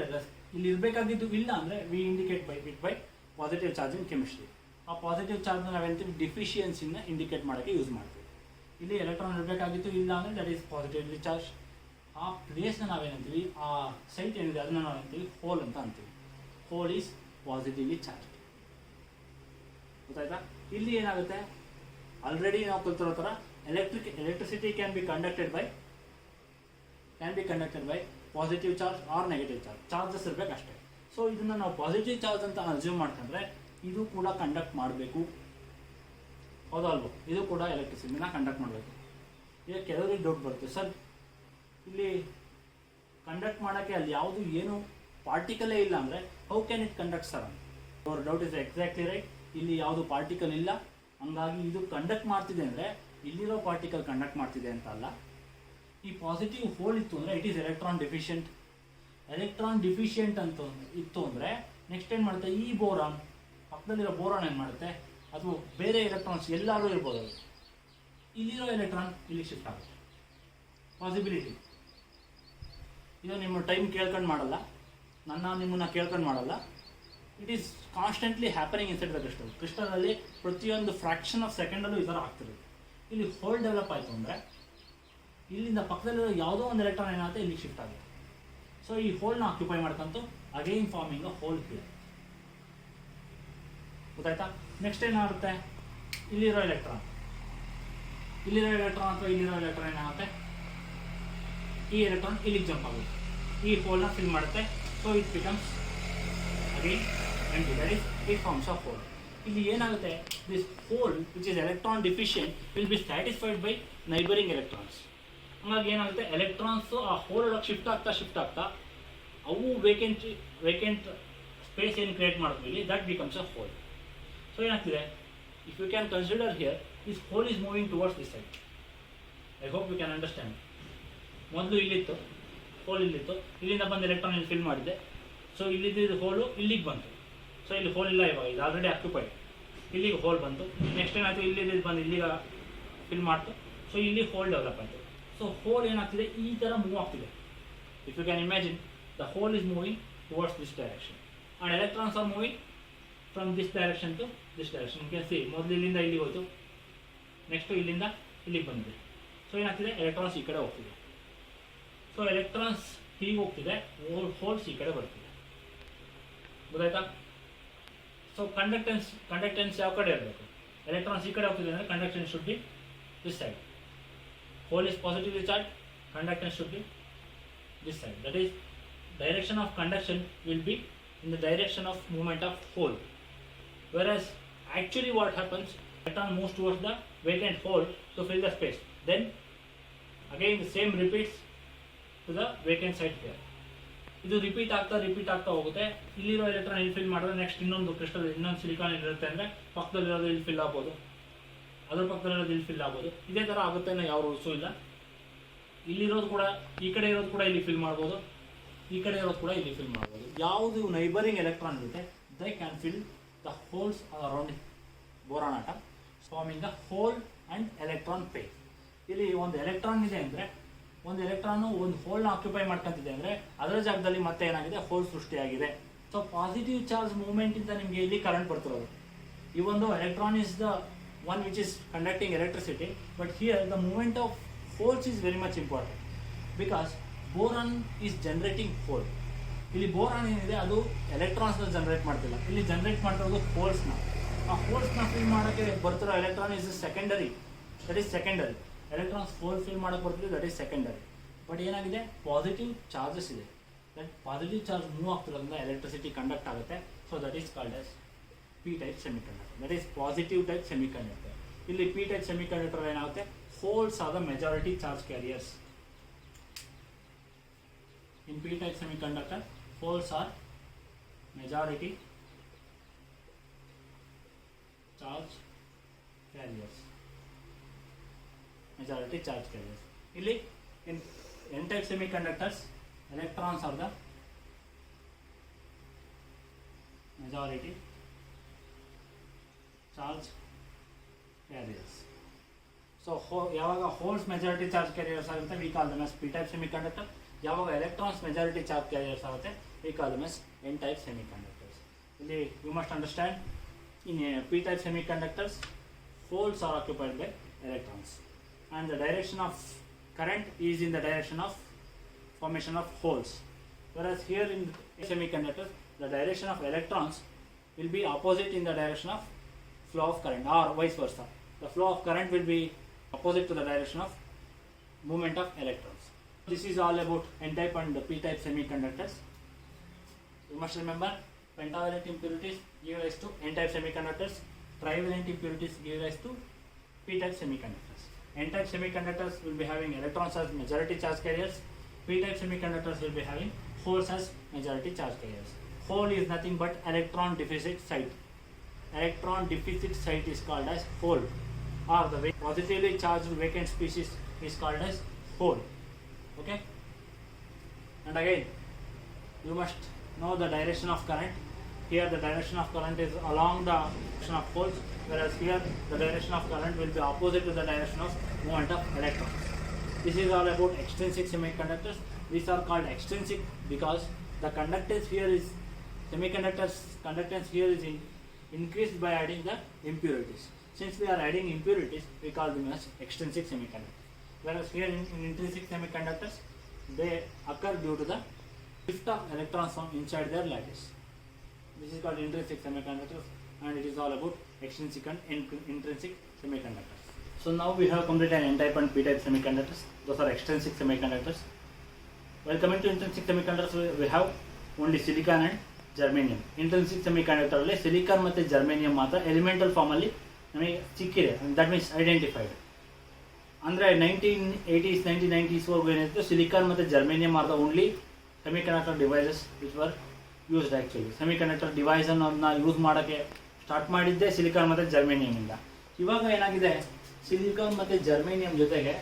ಇಲ್ಲಿ ಇರಬೇಕಾಗಿದ್ದು ಇಲ್ಲ ಅಂದರೆ we indicate by positive charge in chemistry. ಆ ಪಾಸಿಟಿವ್ ಚಾರ್ಜ್ನ ನಾವೇಂತೀವಿ ಡಿಫಿಷಿಯನ್ಸಿನ ಇಂಡಿಕೇಟ್ ಮಾಡೋಕ್ಕೆ ಯೂಸ್ ಮಾಡ್ತೀವಿ. ಇಲ್ಲಿ ಎಲೆಕ್ಟ್ರಾನ್ ಇರಬೇಕಾಗಿತ್ತು, ಇಲ್ಲ ಅಂದರೆ ದಟ್ ಈಸ್ ಪಾಸಿಟಿವ್ಲಿ ಚಾರ್ಜ್. ಆ ಪ್ಲೇಸ್ನ ನಾವೇನಂತೀವಿ, ಆ ಸೈಟ್ ಏನಿದೆ ಅದನ್ನ ನಾವೇಂತೀವಿ ಹೋಲ್ ಅಂತ ಅಂತೀವಿ. Hole is positively charge. ಗೊತ್ತಾಯ್ತಾ? ಇಲ್ಲಿ ಏನಾಗುತ್ತೆ, ಆಲ್ರೆಡಿ ನಾವು ಕಲ್ತಿರೋ ಥರ electricity can be conducted by positive charge or negative charge. Charges ಇರಬೇಕಷ್ಟೇ. ಸೊ ಇದನ್ನು ನಾವು ಪಾಸಿಟಿವ್ ಚಾರ್ಜ್ ಅಂತ ಅಸ್ಯೂಮ್ ಮಾಡ್ಕೊಂಡ್ರೆ ಇದು ಕೂಡ ಕಂಡಕ್ಟ್ ಮಾಡಬೇಕು, ಹೌದಲ್ವ? ಇದು ಕೂಡ ಎಲೆಕ್ಟ್ರಿಸಿಟಿನ ಕಂಡಕ್ಟ್ ಮಾಡಬೇಕು. ಈಗ ಕೆಲವರಿಗೆ ಡೌಟ್ ಬರುತ್ತೆ, ಸರ್ ಇಲ್ಲಿ ಕಂಡಕ್ಟ್ ಮಾಡೋಕ್ಕೆ ಅಲ್ಲಿ ಯಾವುದು ಏನು ಪಾರ್ಟಿಕಲೇ ಇಲ್ಲ ಅಂದರೆ how can it conduct sir ಅಂತ. ಅವರ ಡೌಟ್ ಇಸ್ ಎಕ್ಸಾಕ್ಟ್ಲಿ ರೈಟ್. ಇಲ್ಲಿ ಯಾವುದು ಪಾರ್ಟಿಕಲ್ ಇಲ್ಲ, ಹಂಗಾಗಿ ಇದು ಕಂಡಕ್ಟ್ ಮಾಡ್ತಿದೆ ಅಂದರೆ ಇಲ್ಲಿರೋ ಪಾರ್ಟಿಕಲ್ ಕಂಡಕ್ಟ್ ಮಾಡ್ತಿದೆ ಅಂತ ಅಲ್ಲ. ಈ ಪಾಸಿಟಿವ್ ಹೋಲ್ ಇತ್ತು ಅಂದರೆ it is electron deficient. Electron deficient ಅಂತ ಇತ್ತು ಅಂದರೆ ನೆಕ್ಸ್ಟ್ ಏನು ಮಾಡುತ್ತೆ, ಈ ಬೋರಾನ್ ಪಕ್ಕದಲ್ಲಿರೋ ಬೋರಾನ್ ಏನು ಮಾಡುತ್ತೆ, ಅದು ಬೇರೆ ಎಲೆಕ್ಟ್ರಾನ್ಸ್ ಎಲ್ಲರೂ ಇರ್ಬೋದು, ಅದು ಇಲ್ಲಿರೋ ಎಲೆಕ್ಟ್ರಾನ್ ಇಲ್ಲಿ ಶಿಫ್ಟ್ ಆಗುತ್ತೆ. ಪಾಸಿಬಿಲಿಟಿ ಇದು ನಿಮ್ಮ ಟೈಮ್ ಕೇಳ್ಕೊಂಡು ಮಾಡಲ್ಲ, ನಿಮ್ಮನ್ನು ಕೇಳ್ಕೊಂಡು ಮಾಡಲ್ಲ. It is constantly happening inside the crystal. ಕ್ರಿಸ್ಟಲಲ್ಲಿ ಪ್ರತಿಯೊಂದು ಫ್ರಾಕ್ಷನ್ ಆಫ್ ಸೆಕೆಂಡಲ್ಲೂ ಈ ಥರ ಆಗ್ತಿರುತ್ತೆ. ಇಲ್ಲಿ ಹೋಲ್ ಡೆವಲಪ್ ಆಯಿತು ಅಂದರೆ ಇಲ್ಲಿಂದ ಪಕ್ಕದಲ್ಲಿರೋ ಯಾವುದೋ ಒಂದು ಎಲೆಕ್ಟ್ರಾನ್ ಏನಾಗುತ್ತೆ ಇಲ್ಲಿ ಶಿಫ್ಟ್ ಆಗುತ್ತೆ. ಸೊ ಈ ಹೋಲ್ನ ಆಕ್ಯುಪೈ ಮಾಡ್ಕೊಂತು again forming a hole here. ಗೊತ್ತಾಯ್ತಾ? ನೆಕ್ಸ್ಟ್ ಏನಾಗುತ್ತೆ, ಇಲ್ಲಿರೋ ಎಲೆಕ್ಟ್ರಾನ್ ಅಥವಾ ಇಲ್ಲಿರೋ ಎಲೆಕ್ಟ್ರಾನ್ ಏನಾಗುತ್ತೆ, ಈ ಎಲೆಕ್ಟ್ರಾನ್ ಇಲ್ಲಿಗೆ ಜಂಪ್ ಆಗುತ್ತೆ, ಈ ಹೋಲ್ನ ಫಿಲ್ ಮಾಡುತ್ತೆ. So it becomes again empty, that is it forms of hole. ಇಲ್ಲಿ ಏನಾಗುತ್ತೆ, this hole which is electron deficient will be satisfied by neighbouring electrons. ಹಂಗಾಗಿ ಏನಾಗುತ್ತೆ, ಎಲೆಕ್ಟ್ರಾನ್ಸು ಆ ಹೋಲ್ ಒಳಗೆ ಶಿಫ್ಟ್ ಆಗ್ತಾ ಅವು ವೇಕೆಂಟ್ ಸ್ಪೇಸ್ ಏನು ಕ್ರಿಯೇಟ್ ಮಾಡ್ತೀವಿ ಇಲ್ಲಿ, that becomes a hole. So ಏನಾಗ್ತಿದೆ, if you can consider here this hole is moving towards this side. I hope you can understand. ಮೊದಲು ಇಲ್ಲಿತ್ತು ಹೋಲ್, ಇಲ್ಲಿಂದ ಬಂದು ಎಲೆಕ್ಟ್ರಾನ್ ಇಲ್ಲಿ ಫಿಲ್ ಮಾಡಿದೆ. ಸೊ ಇಲ್ಲಿದ್ದು ಹೋಲು ಇಲ್ಲಿಗೆ ಬಂತು. ಸೊ ಇಲ್ಲಿ ಹೋಲ್ ಇಲ್ಲ, ಇವಾಗ ಇದು ಆಲ್ರೆಡಿ ಆಕ್ಯುಪೈಡ್. ಇಲ್ಲಿಗೆ ಹೋಲ್ ಬಂತು. ನೆಕ್ಸ್ಟ್ ಏನಾಯ್ತು, ಇಲ್ಲಿ ಬಂದು ಇಲ್ಲಿಗೆ ಫಿಲ್ ಮಾಡ್ತು. ಸೊ ಇಲ್ಲಿ ಹೋಲ್ ಡೆವಲಪ್ ಆಯಿತು. ಸೊ ಹೋಲ್ ಏನಾಗ್ತಿದೆ, ಈ ಥರ ಮೂವ್ ಆಗ್ತಿದೆ. If you can imagine, the hole is moving towards this direction and electrons are moving from this direction to this direction. You can see, ಮೊದಲು ಇಲ್ಲಿಂದ ಇಲ್ಲಿಗೆ ಹೋಯ್ತು, ನೆಕ್ಸ್ಟು ಇಲ್ಲಿಂದ ಇಲ್ಲಿಗೆ ಬಂದಿದೆ. ಸೊ ಏನಾಗ್ತಿದೆ, ಎಲೆಕ್ಟ್ರಾನ್ಸ್ ಈ ಕಡೆ ಹೋಗ್ತಿದೆ. ಸೊ ಎಲೆಕ್ಟ್ರಾನ್ಸ್ ಹೀಗೆ ಹೋಗ್ತಿದೆ, ಹೋಲ್ಸ್ ಈ ಕಡೆ ಬರ್ತಿದೆ. ಗೊತ್ತಾಯ್ತಾ? ಸೊ ಕಂಡಕ್ಟೆನ್ಸ್ ಯಾವ ಕಡೆ ಇರಬೇಕು, ಎಲೆಕ್ಟ್ರಾನ್ಸ್ ಈ ಕಡೆ ಹೋಗ್ತಿದೆ ಅಂದರೆ conductance should be this side. Hole is positively charged, conductance should be this side. That is, direction of conduction will be in the direction of movement of hole. Whereas actually what happens, electron moves towards the vacant hole to fill the space. Then again the same repeats to the vacant side here. ಇದು repeat ಆಗ್ತಾ ಹೋಗುತ್ತೆ. ಇಲ್ಲಿರೋ electron ಇಲ್ಲಿ fill ಮಾಡಿದ್ರೆ next ಇನ್ನೊಂದು crystal, ಇನ್ನೊಂದು silicon ಇರುತ್ತೆ ಅಂದರೆ ಪಕ್ಕದಲ್ಲಿರೋದು ಇಲ್ಲಿ ಫಿಲ್ ಆಗ್ಬೋದು, ಅದ್ರ ಪಕ್ಕದಲ್ಲಿರೋದು ಇಲ್ಲಿ ಫಿಲ್ ಆಗ್ಬೋದು. ಇದೇ ಥರ ಆಗುತ್ತೆ ಅನ್ನೋ ಯಾವ ರೂಲ್ಸು ಇಲ್ಲ. ಇಲ್ಲಿರೋದು ಕೂಡ ಈ ಕಡೆ ಇರೋದು ಕೂಡ ಇಲ್ಲಿ ಫಿಲ್ ಮಾಡ್ಬೋದು, ಈ ಕಡೆ ಇರೋದು ಕೂಡ ಇಲ್ಲಿ ಫಿಲ್ ಮಾಡ್ಬೋದು. ಯಾವುದು ನೈಬರಿಂಗ್ ಎಲೆಕ್ಟ್ರಾನ್ ಇರುತ್ತೆ, they can fill the holes around boron atom, forming the hole and electron pair. ಇಲ್ಲಿ ಒಂದು ಎಲೆಕ್ಟ್ರಾನ್ ಇದೆ ಅಂದರೆ, ಒಂದು ಎಲೆಕ್ಟ್ರಾನು ಒಂದು ಹೋಲ್ನ ಆಕ್ಯುಪೈ ಮಾಡ್ಕೊಂತಿದೆ ಅಂದರೆ ಅದರ ಜಾಗದಲ್ಲಿ ಮತ್ತೆ ಏನಾಗಿದೆ, ಹೋಲ್ ಸೃಷ್ಟಿಯಾಗಿದೆ. ಸೊ ಪಾಸಿಟಿವ್ ಚಾರ್ಜ್ ಮೂವ್ಮೆಂಟಿಂದ ನಿಮಗೆ ಇಲ್ಲಿ ಕರೆಂಟ್ ಬರ್ತಿರೋದು. ಈ ಒಂದು electron is the one which is conducting electricity, but here the movement of holes is very much important because boron is generating hole. ಇಲ್ಲಿ ಬೋರಾನ್ ಏನಿದೆ ಅದು ಎಲೆಕ್ಟ್ರಾನ್ಸ್ನ ಜನರೇಟ್ ಮಾಡ್ತಿಲ್ಲ, ಇಲ್ಲಿ ಜನರೇಟ್ ಮಾಡ್ತಿರೋದು ಹೋಲ್ಸ್ನ. ಆ ಹೋಲ್ಸ್ನ ಫಿಲ್ ಮಾಡೋಕ್ಕೆ ಬರ್ತಿರೋ electron is secondary, that is secondary. Electrons hole fill ಮಾಡೋಕ್ಕೆ ಬರ್ತಿದೆ, ದಟ್ ಈಸ್ ಸೆಕೆಂಡರಿ. ಬಟ್ ಏನಾಗಿದೆ, ಪಾಸಿಟಿವ್ ಚಾರ್ಜಸ್ ಇದೆ, ದಟ್ ಪಾಸಿಟಿವ್ ಚಾರ್ಜ್ ಮೂವ್ ಆಗ್ತಿರೋದ್ರಿಂದ ಎಲೆಕ್ಟ್ರಿಸಿಟಿ ಕಂಡಕ್ಟ್ ಆಗುತ್ತೆ. So that is called as P type semiconductor, that is positive type semiconductor. ಇಲ್ಲಿ P type semiconductor ಏನಾಗುತ್ತೆ, holes are the majority charge carriers. In p-type semiconductor, holes are majority charge carriers. Majority charge carriers. Illi in n-type semiconductors, electrons are the majority charge carriers. So ಯಾವಾಗ holes majority charge carriers ಆಗುತ್ತೆ, we call them as p-type semiconductor. ಯಾವಾಗ electrons majority charge carriers ಆಗುತ್ತೆ, we call them as n-type semiconductors. ಇಲ್ಲಿ you must understand, in p-type semiconductors, holes are occupied by electrons and the direction of current is in the direction of formation of holes, whereas here in semiconductors the direction of electrons will be opposite in the direction of flow of current, or vice versa. The flow of current will be opposite to the direction of movement of electrons. This is all about n-type and p-type semiconductors. You must remember, pentavalent impurities give rise to n-type semiconductors, trivalent impurities give rise to p-type semiconductors. N-type semiconductors will be having electrons as majority charge carriers, p-type semiconductors will be having holes as majority charge carriers. Hole is nothing but electron deficit site. Electron deficit site is called as hole, or the positively charged vacant species is called as hole. Okay, and again you must know the direction of current. Here the direction of current is along the direction of holes, whereas here the direction of current will be opposite to the direction of movement of electrons. This is all about extrinsic semiconductors. These are called extrinsic because the conductance here is conductance here is increased by adding the impurities. Since we are adding impurities, we call them as extrinsic semiconductors. Whereas here in intrinsic semiconductors, they occur due to the shift of electrons from inside their lattice. This is called intrinsic semiconductors, and it is all about extrinsic and intrinsic semiconductors. So now we have completed n-type and p-type semiconductors. Those are extrinsic semiconductors. While coming to intrinsic semiconductors, we have only silicon and germanium. Intrinsic semiconductor alli silicon ಮತ್ತು germanium ಮಾತ್ರ elemental form ಅಲ್ಲಿ ನಮಗೆ ಸಿಕ್ಕಿದೆ, that means identified. ಅಂದರೆ 1980s 1990s ವರೆಗೂ ಏನಿತ್ತು, silicon ಮತ್ತು germanium are the only semiconductor devices which were used. Actually semiconductor ಡಿವೈಸನ್ನು ಯೂಸ್ ಮಾಡೋಕ್ಕೆ ಸ್ಟಾರ್ಟ್ ಮಾಡಿದ್ದೆ ಸಿಲಿಕಾನ್ ಮತ್ತು ಜರ್ಮೇನಿಯಮಿಂದ. ಇವಾಗ ಏನಾಗಿದೆ, ಸಿಲಿಕಾನ್ ಮತ್ತು ಜರ್ಮೇನಿಯಂ ಜೊತೆಗೆ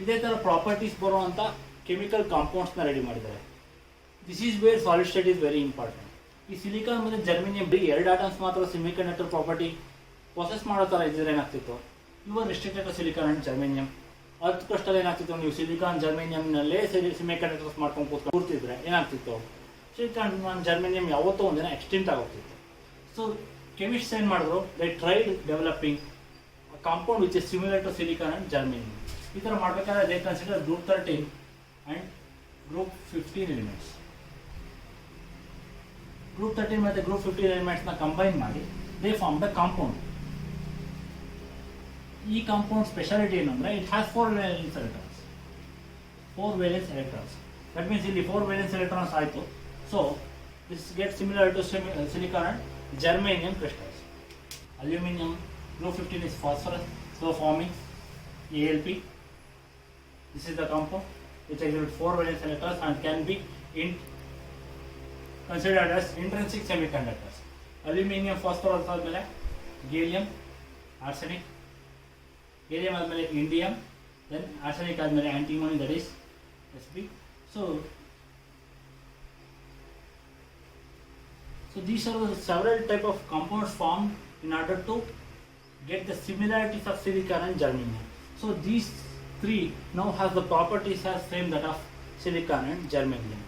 ಇದೇ ಥರ ಪ್ರಾಪರ್ಟೀಸ್ ಬರುವಂಥ ಕೆಮಿಕಲ್ ಕಾಂಪೌಂಡ್ಸ್ನ ರೆಡಿ ಮಾಡಿದ್ದಾರೆ. This is where solid state is very important. ಈ ಸಿಲಿಕಾನ್ ಮತ್ತು ಜರ್ಮೇನಿಯಂ ಬರೀ 2 ಆಟಮ್ಸ್ ಮಾತ್ರ ಸೆಮಿಕಂಡಕ್ಟರ್ ಪ್ರಾಪರ್ಟಿ ಪ್ರೊಸೆಸ್ ಮಾಡೋ ಥರ ಇದ್ದರೆ ಏನಾಗ್ತಿತ್ತು, ಇವಾಗ ರಿಸ್ಟ್ರಿಕ್ಟೆಡ್ ಸಿಲಿಕಾನ್ ಆ್ಯಂಡ್ ಜರ್ಮೇನಿಯಂ. ಕಷ್ಟದಲ್ಲಿ ಏನಾಗ್ತಿತ್ತು, ನೀವು ಸಿಲಿಕಾನ್ ಜರ್ಮೇನಿಯಂನಲ್ಲೇ ಸೆಮಿಕಂಡಕ್ಟರ್ಸ್ ಮಾಡ್ಕೊಂಡು ಕೂರ್ತಿದ್ರೆ ಏನಾಗ್ತಿತ್ತು, ಸಿಲಿಕಾನ್ ಜರ್ಮೇನಿಯಂ ಯಾವತ್ತೋ ಒಂದಿನ ಎಕ್ಸ್ಟಿಂಟ್ ಆಗೋಗ್ತಿತ್ತು. ಸೊ ಕೆಮಿಸ್ಟ್ಸ್ ಏನು ಮಾಡಿದ್ರು, they tried developing compound which is similar to silicon and germanium. ಈ ಥರ ಮಾಡಬೇಕಾದ್ರೆ ದೇ consider group 13 and group 15 elements. Group 13 ಮತ್ತು ಗ್ರೂಪ್ 15 ಎಲಿಮೆಂಟ್ಸ್ನ ಕಂಬೈನ್ ಮಾಡಿ ದೇ ಫಾರ್ಮ್ ದ ಕಾಂಪೌಂಡ್. ಈ ಕಾಂಪೌಂಡ್ ಸ್ಪೆಷಾಲಿಟಿ ಏನಂದರೆ, it has 4 valence electrons. 4 valence electrons, that means ಇಲ್ಲಿ 4 ವೇಲೆನ್ಸ್ ಎಲೆಕ್ಟ್ರಾನ್ಸ್ ಆಯಿತು. So this get similar to silicon and germanium crystals. Aluminium group 15 is phosphorus, so forming ALP. This is the compound which exhibits 4 valence electrons and can be considered as intrinsic semiconductors. Aluminium, phosphorus ಆದಮೇಲೆ gallium, arsenic, gallium ಆದಮೇಲೆ indium, then arsenic ಆದಮೇಲೆ antimony, that is Sb. So these are the several type of compounds formed in order to get the similarities of silicon and germanium. So these three now have the properties as same that of silicon and germanium.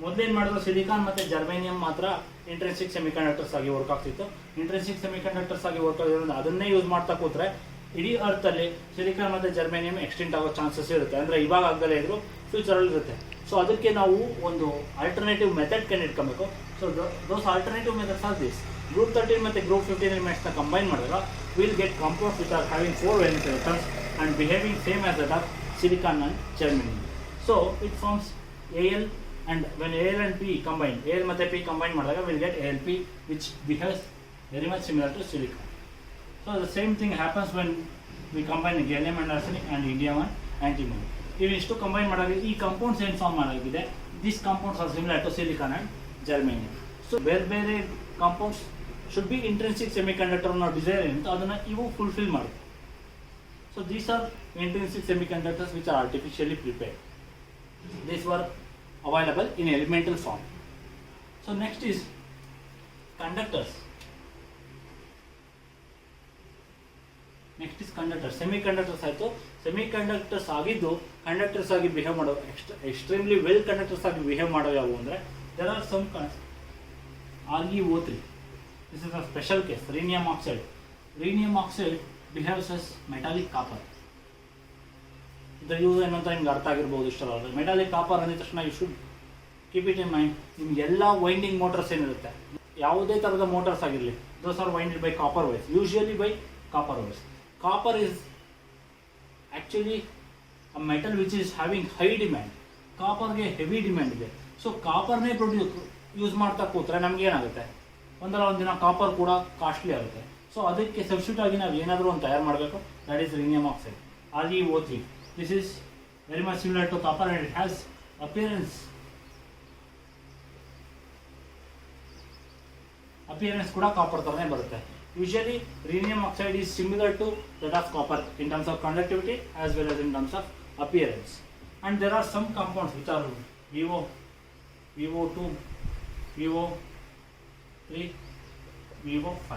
ಮೊದಲೇನು ಮಾಡಿದ್ರು, silicon ಮತ್ತು germanium ಮಾತ್ರ intrinsic semiconductors ಆಗಿ work ಆಗ್ತಿತ್ತು. Intrinsic semiconductors ಆಗಿ work ಆಗಿರೋದ್ರಿಂದ ಅದನ್ನೇ use ಮಾಡ್ತಾ ಕೂತ್ರೆ ಇಡೀ ಅರ್ಥಲ್ಲಿ ಸಿಲಿಕಾನ್ ಮತ್ತು ಜರ್ಮೇನಿಯಂ ಎಕ್ಸ್ಟೆಂಟ್ ಆಗೋ ಚಾನ್ಸಸ್ ಇರುತ್ತೆ. ಅಂದರೆ ಇವಾಗ ಆಗದಲ್ಲೇ ಇದ್ರು ಫ್ಯೂಚರಲ್ಲಿ ಇರುತ್ತೆ. ಸೊ ಸೊ ಅದಕ್ಕೆ ನಾವು ಒಂದು ಆಲ್ಟರ್ನೇಟಿವ್ ಮೆಥಡ್ ಕಂಡು ಇಟ್ಕೊಬೇಕು. So those alternative methods are this. Group 13 ಮತ್ತು ಗ್ರೂಪ್ 15 ಎಲಿಮೆಂಟ್ಸ್ನ ಕಂಬೈನ್ ಮಾಡಿದಾಗ will get compounds which are having 4 valence electrons and behaving same as that of silicon and germanium. So it forms Al, and when Al and P combine, Al ಮತ್ತು P combine ಮಾಡಿದಾಗ we'll get Alp which behaves very much similar to silicon. So the same thing happens when we combine gallium and arsenic and indium and antimony. ಇವಿಷ್ಟು combine ಮಾಡಿದಾಗ ಈ compounds ಏನು form ಆಗಿದೆ, these compounds are similar to silicon and germanium. So ಬೇರೆ ಬೇರೆ compounds should be intrinsic semiconductor ನಾವು desire ಅಂತ ಅದನ್ನು ಇವು ಫುಲ್ಫಿಲ್ ಮಾಡುತ್ತೆ. So these are intrinsic semiconductors which are artificially prepared. These were available in elemental form. So next is conductors. Next is conductors. Semiconductors ಆಯಿತು. Semiconductors ಆಗಿದ್ದು conductors ಆಗಿ behave ಮಾಡೋ extremely well conductors ಆಗಿ behave ಮಾಡೋ ಯಾವುವು ಅಂದರೆ there are some ReO3. This is a special case. Rhenium oxide. Rhenium oxide behaves as metallic copper. ಇದರ use ಏನಂತ ನಿಮ್ಗೆ ಅರ್ಥ ಆಗಿರ್ಬೋದು ಇಷ್ಟಲ್ಲ. ಮೆಟಾಲಿಕ್ ಕಾಪರ್ ಅಂದಿದ ತಕ್ಷಣ you should keep it in mind. ನಿಮ್ಗೆ ಎಲ್ಲ ವೈಂಡಿಂಗ್ ಮೋಟರ್ಸ್ ಏನಿರುತ್ತೆ, ಯಾವುದೇ ಥರದ ಮೋಟರ್ಸ್ ಆಗಿರಲಿ, those are winded by copper wires, usually by copper wires. Copper is actually a metal which is having high demand. ಕಾಪರ್ಗೆ heavy demand ಇದೆ. ಸೊ ಕಾಪರ್ನೇ ಯೂಸ್ ಮಾಡ್ತಾ ಕೂತ್ರೆ ನಮ್ಗೆ ಏನಾಗುತ್ತೆ, ಒಂದಲ್ಲ ಒಂದು ದಿನ ಕಾಪರ್ ಕೂಡ ಕಾಸ್ಟ್ಲಿ ಆಗುತ್ತೆ. ಸೊ ಅದಕ್ಕೆ ಸಬ್ಸ್ಟಿಟ್ಯೂಟ್ ಆಗಿ ನಾವು ಏನಾದರೂ ಒಂದು ತಯಾರು ಮಾಡಬೇಕು. That is rhenium oxide, ReO3. This is very much similar to copper and it has appearance ಕೂಡ ಕಾಪರ್ ತರನೇ ಬರುತ್ತೆ. Usually rhenium oxide is similar to that of copper in terms of conductivity as well as in terms of appearance. And there are some compounds which are VO2, VO3, VO5.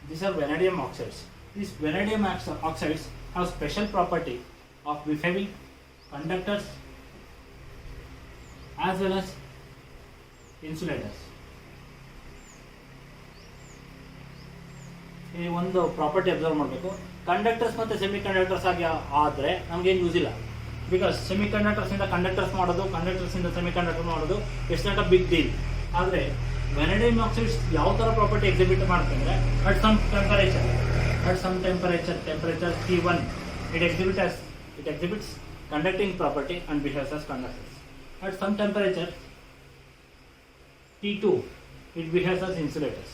These are vanadium oxides. These vanadium oxides have special property of behaving conductors as well as insulators. ಈ ಒಂದು property observe ಮಾಡಬೇಕು. Conductors ಮತ್ತು semi conductors ಆಗಿ ಆದರೆ ನಮಗೇನು use ಇಲ್ಲ. Because semi ಕಂಡಕ್ಟರ್ಸಿಂದ conductors ಮಾಡೋದು, ಕಂಡಕ್ಟರ್ಸಿಂದ ಸೆಮಿ ಕಂಡಕ್ಟರ್ ಮಾಡೋದು it's not a big deal. ಆದರೆ ವೆನಡಿಯಮ್ ಆಕ್ಸೈಡ್ಸ್ ಯಾವ ಥರ ಪ್ರಾಪರ್ಟಿ ಎಕ್ಸಿಬಿಟ್ ಮಾಡುತ್ತೆ ಅಂದರೆ at some temperature T1 it exhibits conducting property and behaves as conductors. At some temperature T2 it behaves as insulators.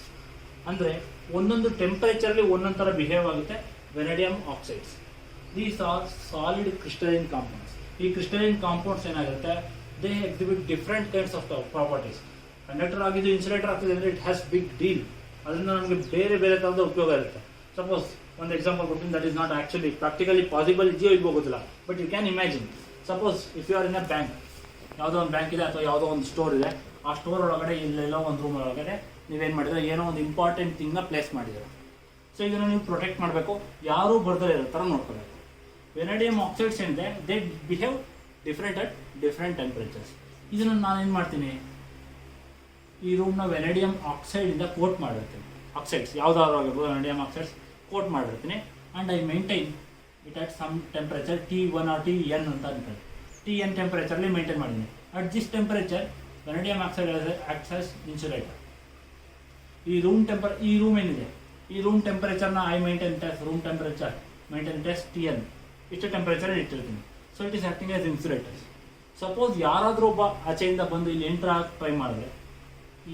ಅಂದರೆ ಒಂದೊಂದು ಟೆಂಪರೇಚರ್ಲಿ ಒಂದೊಂದು ಥರ ಬಿಹೇವ್ ಆಗುತ್ತೆ vanadium oxides. These are solid crystalline compounds. ಈ ಕ್ರಿಸ್ಟಲೈನ್ ಕಾಂಪೌಂಡ್ಸ್ ಏನಾಗುತ್ತೆ, they exhibit different kinds of properties. Conductor ಆಗಿದ್ದು insulator ಆಗ್ತಿದೆ ಅಂದರೆ ಇಟ್ ಹ್ಯಾಸ್ ಬಿಗ್ ಡೀಲ್. ಅದರಿಂದ ನಮಗೆ ಬೇರೆ ಬೇರೆ ಥರದ ಉಪಯೋಗ ಇರುತ್ತೆ. ಸಪೋಸ್ ಒಂದು ಎಕ್ಸಾಂಪಲ್ ಕೊಡ್ತೀನಿ, that is not actually practically possible ಇದೆಯೋ ಇಲ್ವೋ ಗೊತ್ತಿಲ್ಲ, but you can imagine. Suppose if you are in a bank, ಯಾವುದೋ ಒಂದು ಬ್ಯಾಂಕ್ ಇದೆ ಅಥವಾ ಯಾವುದೋ ಒಂದು ಸ್ಟೋರ್ ಇದೆ, ಆ ಸ್ಟೋರ್ ಒಳಗಡೆ ಇಲ್ಲೆಲ್ಲೋ ಒಂದು ರೂಮ್ ಒಳಗಡೆ ನೀವೇನು ಮಾಡಿದ್ರೆ ಏನೋ ಒಂದು ಇಂಪಾರ್ಟೆಂಟ್ ಥಿಂಗ್ನ ಪ್ಲೇಸ್ ಮಾಡಿದ್ದೀರ. ಸೊ ಇದನ್ನು ನೀವು ಪ್ರೊಟೆಕ್ಟ್ ಮಾಡಬೇಕು, ಯಾರೂ ಬರ್ದೇ ಇರೋ ಥರ ನೋಡ್ಕೋಬೇಕು. ವೆನಡಿಯಮ್ ಆಕ್ಸೈಡ್ಸ್ ಏನಿದೆ they behave different at different temperatures. ಇದನ್ನು ನಾನೇನು ಮಾಡ್ತೀನಿ, ಈ ರೂಮ್ನ ವೆನಡಿಯಮ್ ಆಕ್ಸೈಡಿಂದ ಕೋಟ್ ಮಾಡಿರ್ತೀನಿ. ಆಕ್ಸೈಡ್ಸ್ ಯಾವುದಾದ್ರು ಆಗಿರ್ಬೋದು, ವೆನಡಿಯಮ್ ಆಕ್ಸೈಡ್ಸ್ ಕೋಟ್ ಮಾಡಿರ್ತೀನಿ. And I maintain it at some temperature T1 or Tn ಅಂತ ಅನ್ಕೊಳ್ಳಿ. Tn ಟೆಂಪ್ರೇಚರ್ಲಿ ಮೇಂಟೈನ್ ಮಾಡಿದ್ದೀನಿ. At this temperature vanadium oxide acts as insulator. ಈ ರೂಮ್ ಏನಿದೆ, ಈ ರೂಮ್ ಟೆಂಪರೇಚರ್ನ I maintain room temperature Tn ಇಷ್ಟು ಟೆಂಪರೇಚರ್ ಇಟ್ಟಿರ್ತೀನಿ. So it is acting as insulators. Suppose ಯಾರಾದರೂ ಒಬ್ಬ ಆಚೆಯಿಂದ ಬಂದು ಇಲ್ಲಿ ಎಂಟ್ರ್ ಆಗಿ ಟ್ರೈ ಮಾಡಿದ್ರೆ,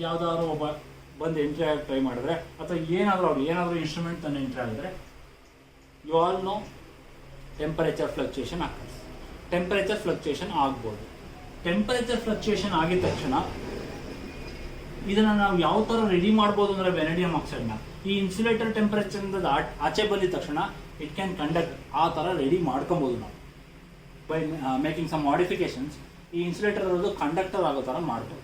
ಯಾವುದಾದ್ರೂ ಒಬ್ಬ ಬಂದು ಎಂಟ್ರಿ ಆಗಿ ಟ್ರೈ ಮಾಡಿದ್ರೆ ಅಥವಾ ಏನಾದರೂ ಆಗಲಿ, ಏನಾದರೂ ಇನ್ಸ್ಟ್ರೂಮೆಂಟ್ ತಂದು ಎಂಟ್ರಿ ಆಗಿದ್ರೆ, you all know temperature fluctuation ಆಗ್ತದೆ. ಟೆಂಪರೇಚರ್ ಫ್ಲಕ್ಚುಯೇಷನ್ ಆಗ್ಬೋದು. ಟೆಂಪರೇಚರ್ ಫ್ಲಕ್ಚುಯೇಷನ್ ಆಗಿದ ತಕ್ಷಣ ಇದನ್ನು ನಾವು ಯಾವ ಥರ ರೆಡಿ ಮಾಡ್ಬೋದು ಅಂದರೆ ವೆನಡಿಯಮ್ ಆಕ್ಸೈಡ್ನ ಈ ಇನ್ಸುಲೇಟರ್ ಟೆಂಪರೇಚರಿಂದ ಆಚೆ ಬಂದಿದ ತಕ್ಷಣ ಇಟ್ ಕ್ಯಾನ್ ಕಂಡಕ್ಟ್. ಆ ಥರ ರೆಡಿ ಮಾಡ್ಕೊಬೋದು ನಾವು ಬೈ ಮೇಕಿಂಗ್ ಸಮ್ ಮಾಡಿಫಿಕೇಶನ್ಸ್. ಈ ಇನ್ಸುಲೇಟರ್ ಇರೋದು ಕಂಡಕ್ಟರ್ ಆಗೋ ಥರ ಮಾಡ್ಬೋದು.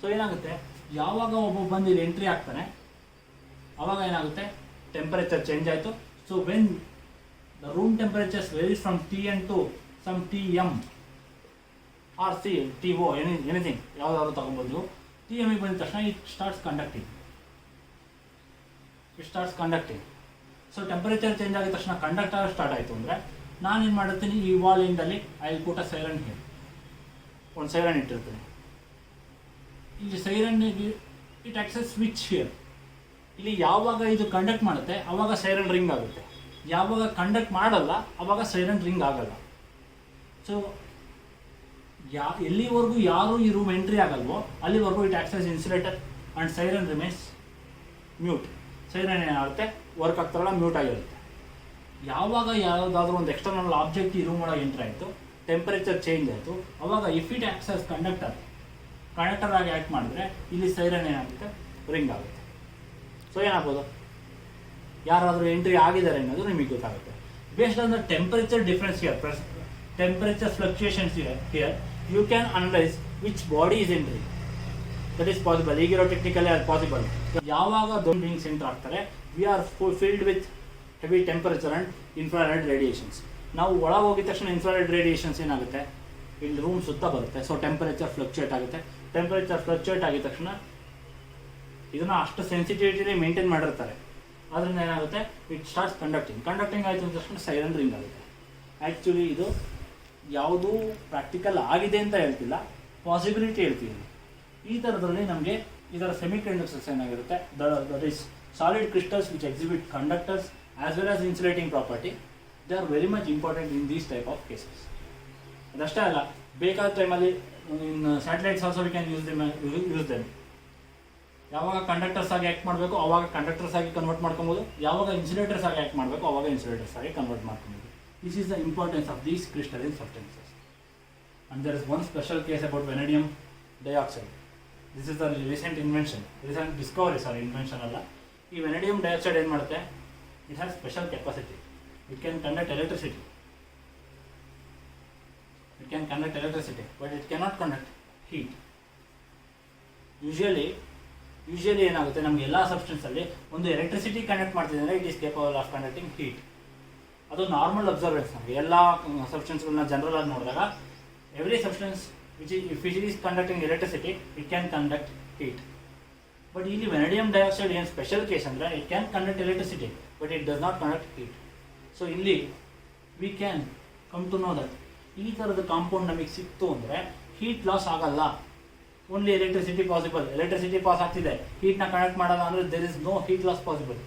ಸೊ ಏನಾಗುತ್ತೆ, ಯಾವಾಗ ಒಬ್ಬ ಬಂದು ಇಲ್ಲಿ ಎಂಟ್ರಿ ಆಗ್ತಾನೆ ಆವಾಗ ಏನಾಗುತ್ತೆ, ಟೆಂಪರೇಚರ್ ಚೇಂಜ್ ಆಯಿತು. So when the room temperatures varies from Tn to some Tm or TO anything ಯಾವುದಾದ್ರು ತಗೊಬೋದು. Tm ಬಂದ ತಕ್ಷಣ it starts conducting. So temperature change ಆಗಿದ ತಕ್ಷಣ ಕಂಡಕ್ಟರ್ ಸ್ಟಾರ್ಟ್ ಆಯಿತು ಅಂದರೆ ನಾನೇನು ಮಾಡುತ್ತೀನಿ, ಈ ವಾಲ್ ಎಂಡಲ್ಲಿ I will put a silent here. ಒಂದು ಸೈರನ್ ಇಟ್ಟಿರ್ತೀನಿ. ಇಲ್ಲಿ siren it acts a switch here. ಇಲ್ಲಿ ಯಾವಾಗ ಇದು ಕಂಡಕ್ಟ್ ಮಾಡುತ್ತೆ ಆವಾಗ ಸೈರನ್ ರಿಂಗ್ ಆಗುತ್ತೆ, ಯಾವಾಗ ಕಂಡಕ್ಟ್ ಮಾಡಲ್ಲ ಆವಾಗ ಸೈರನ್ ರಿಂಗ್ ಆಗಲ್ಲ. ಸೊ ಎಲ್ಲಿವರೆಗೂ ಯಾರು ಈ ರೂಮ್ ಎಂಟ್ರಿ ಆಗಲ್ವೋ ಅಲ್ಲಿವರೆಗೂ it acts as insulator and siren remains mute. Siren ಏನಾಗುತ್ತೆ ವರ್ಕ್ ಆಗ್ತಾರಲ್ಲ ಮ್ಯೂಟ್ ಆಗಿರುತ್ತೆ. ಯಾವಾಗ ಯಾವುದಾದ್ರೂ ಒಂದು ಎಕ್ಸ್ಟರ್ನಲ್ ಆಬ್ಜೆಕ್ಟ್ ಈ ರೂಮ್ ಒಳಗೆ ಎಂಟ್ರಿ ಆಯಿತು, ಟೆಂಪರೇಚರ್ ಚೇಂಜ್ ಆಯಿತು, ಅವಾಗ if it acts as conductor ಆಗಿ ಆ್ಯಕ್ಟ್ ಮಾಡಿದ್ರೆ ಇಲ್ಲಿ ಸೈರನ್ ಏನಾಗುತ್ತೆ ರಿಂಗ್ ಆಗುತ್ತೆ. ಸೊ ಏನಾಗ್ಬೋದು, ಯಾರಾದರೂ ಎಂಟ್ರಿ ಆಗಿದ್ದಾರೆ ಅನ್ನೋದು ನಿಮಗೆ ಗೊತ್ತಾಗುತ್ತೆ. Based on the temperature difference here, temperature fluctuations here you can analyse which body is entry. That is possible. ಈಗಿರೋ ಟೆಕ್ನಿಕಲಿ ಅದು ಪಾಸಿಬಲ್. ಯಾವಾಗ ದೊಡ್ಡ ಬೀಯಿಂಗ್ಸ್ ಎಂಟರ್ ಆಗ್ತಾರೆ we are filled with heavy temperature and infrared radiations. ನಾವು ಒಳಗೆ ಹೋಗಿದ ತಕ್ಷಣ infrared radiations ಏನಾಗುತ್ತೆ ಇಲ್ಲಿ ರೂಮ್ ಸುತ್ತ ಬರುತ್ತೆ. ಸೊ ಟೆಂಪರೇಚರ್ ಫ್ಲಕ್ಚುಯೇಟ್ ಆಗುತ್ತೆ. ಟೆಂಪರೇಚರ್ ಫ್ಲಕ್ಚುಯೇಟ್ ಆಗಿದ ತಕ್ಷಣ ಇದನ್ನು ಅಷ್ಟು ಸೆನ್ಸಿಟಿವಿಟಿಲಿ ಮೇಂಟೈನ್ ಮಾಡಿರ್ತಾರೆ. ಅದರಿಂದ ಏನಾಗುತ್ತೆ ಇಟ್ ಸ್ಟಾರ್ಟ್ಸ್ ಕಂಡಕ್ಟಿಂಗ್ ಆಯಿತು ಅಂದ ತಕ್ಷಣ ಸೈರನ್ ರಿಂಗ್ ಆಗುತ್ತೆ. ಆ್ಯಕ್ಚುಲಿ ಇದು ಯಾವುದೂ ಪ್ರಾಕ್ಟಿಕಲ್ ಆಗಿದೆ ಅಂತ ಹೇಳ್ತಿಲ್ಲ, ಪಾಸಿಬಿಲಿಟಿ ಹೇಳ್ತೀನಿ. ಈ ಥರದ್ರಲ್ಲಿ ನಮಗೆ ಇದರ ಸೆಮಿ ಕಂಡಕ್ಟರ್ಸ್ ಏನಾಗಿರುತ್ತೆ that is solid crystals which exhibit conductors as well as insulating property. They are very much important in these type of cases. ಅದಷ್ಟೇ ಅಲ್ಲ, ಬೇಕಾದ ಟೈಮಲ್ಲಿ in satellites also we can use them. ಯಾವಾಗ conductors ಆಗಿ act ಮಾಡಬೇಕು ಆವಾಗ conductors ಆಗಿ convert ಮಾಡ್ಕೊಬೋದು, ಯಾವಾಗ ಇನ್ಸುಲೇಟರ್ಸ್ ಆಗಿ ಆ್ಯಕ್ಟ್ ಮಾಡಬೇಕು ಆವಾಗ ಇನ್ಸುಲೇಟರ್ಸ್ ಆಗಿ ಕನ್ವರ್ಟ್ ಮಾಡ್ಕೊಬೋದು. This is the importance of these crystalline substances. And there is one special case about vanadium dioxide. This is the recent discovery invention ಅಲ್ಲ. ಈ ವೆನಡಿಯಮ್ ಡೈಆಕ್ಸೈಡ್ ಏನು ಮಾಡುತ್ತೆ, it has special capacity. It can conduct electricity. But it cannot conduct heat. Usually ಏನಾಗುತ್ತೆ ನಮಗೆ ಎಲ್ಲ ಸಬ್ಸ್ಟೆನ್ಸಲ್ಲಿ ಒಂದು electricity conduct ಮಾಡ್ತಿದ್ರೆ it is capable of conducting heat. ಅದು ನಾರ್ಮಲ್ ಅಬ್ಸರ್ವೆನ್ಸ್. ನಮಗೆ ಎಲ್ಲ ಸಬ್ಸ್ಟೆನ್ಸ್ಗಳನ್ನ ಜನರಲ್ ಆಗಿ ನೋಡಿದಾಗ every substance if it is conducting electricity it can conduct heat. But ಇಲ್ಲಿ ವೆನಡಿಯಮ್ ಡೈಆಕ್ಸೈಡ್ ಏನು ಸ್ಪೆಷಲ್ ಕೇಸ್ ಅಂದರೆ it can conduct electricity but it does not conduct heat. So ಇಲ್ಲಿ we can come to know that ಈ ಥರದ compound ನಮಗೆ ಸಿಕ್ತು ಅಂದರೆ heat loss ಆಗಲ್ಲ, only electricity possible. Electricity pass ಆಗ್ತಿದೆ, ಹೀಟ್ನ ಕನೆಕ್ಟ್ ಮಾಡೋದ ಅಂದರೆ there is no heat loss possible.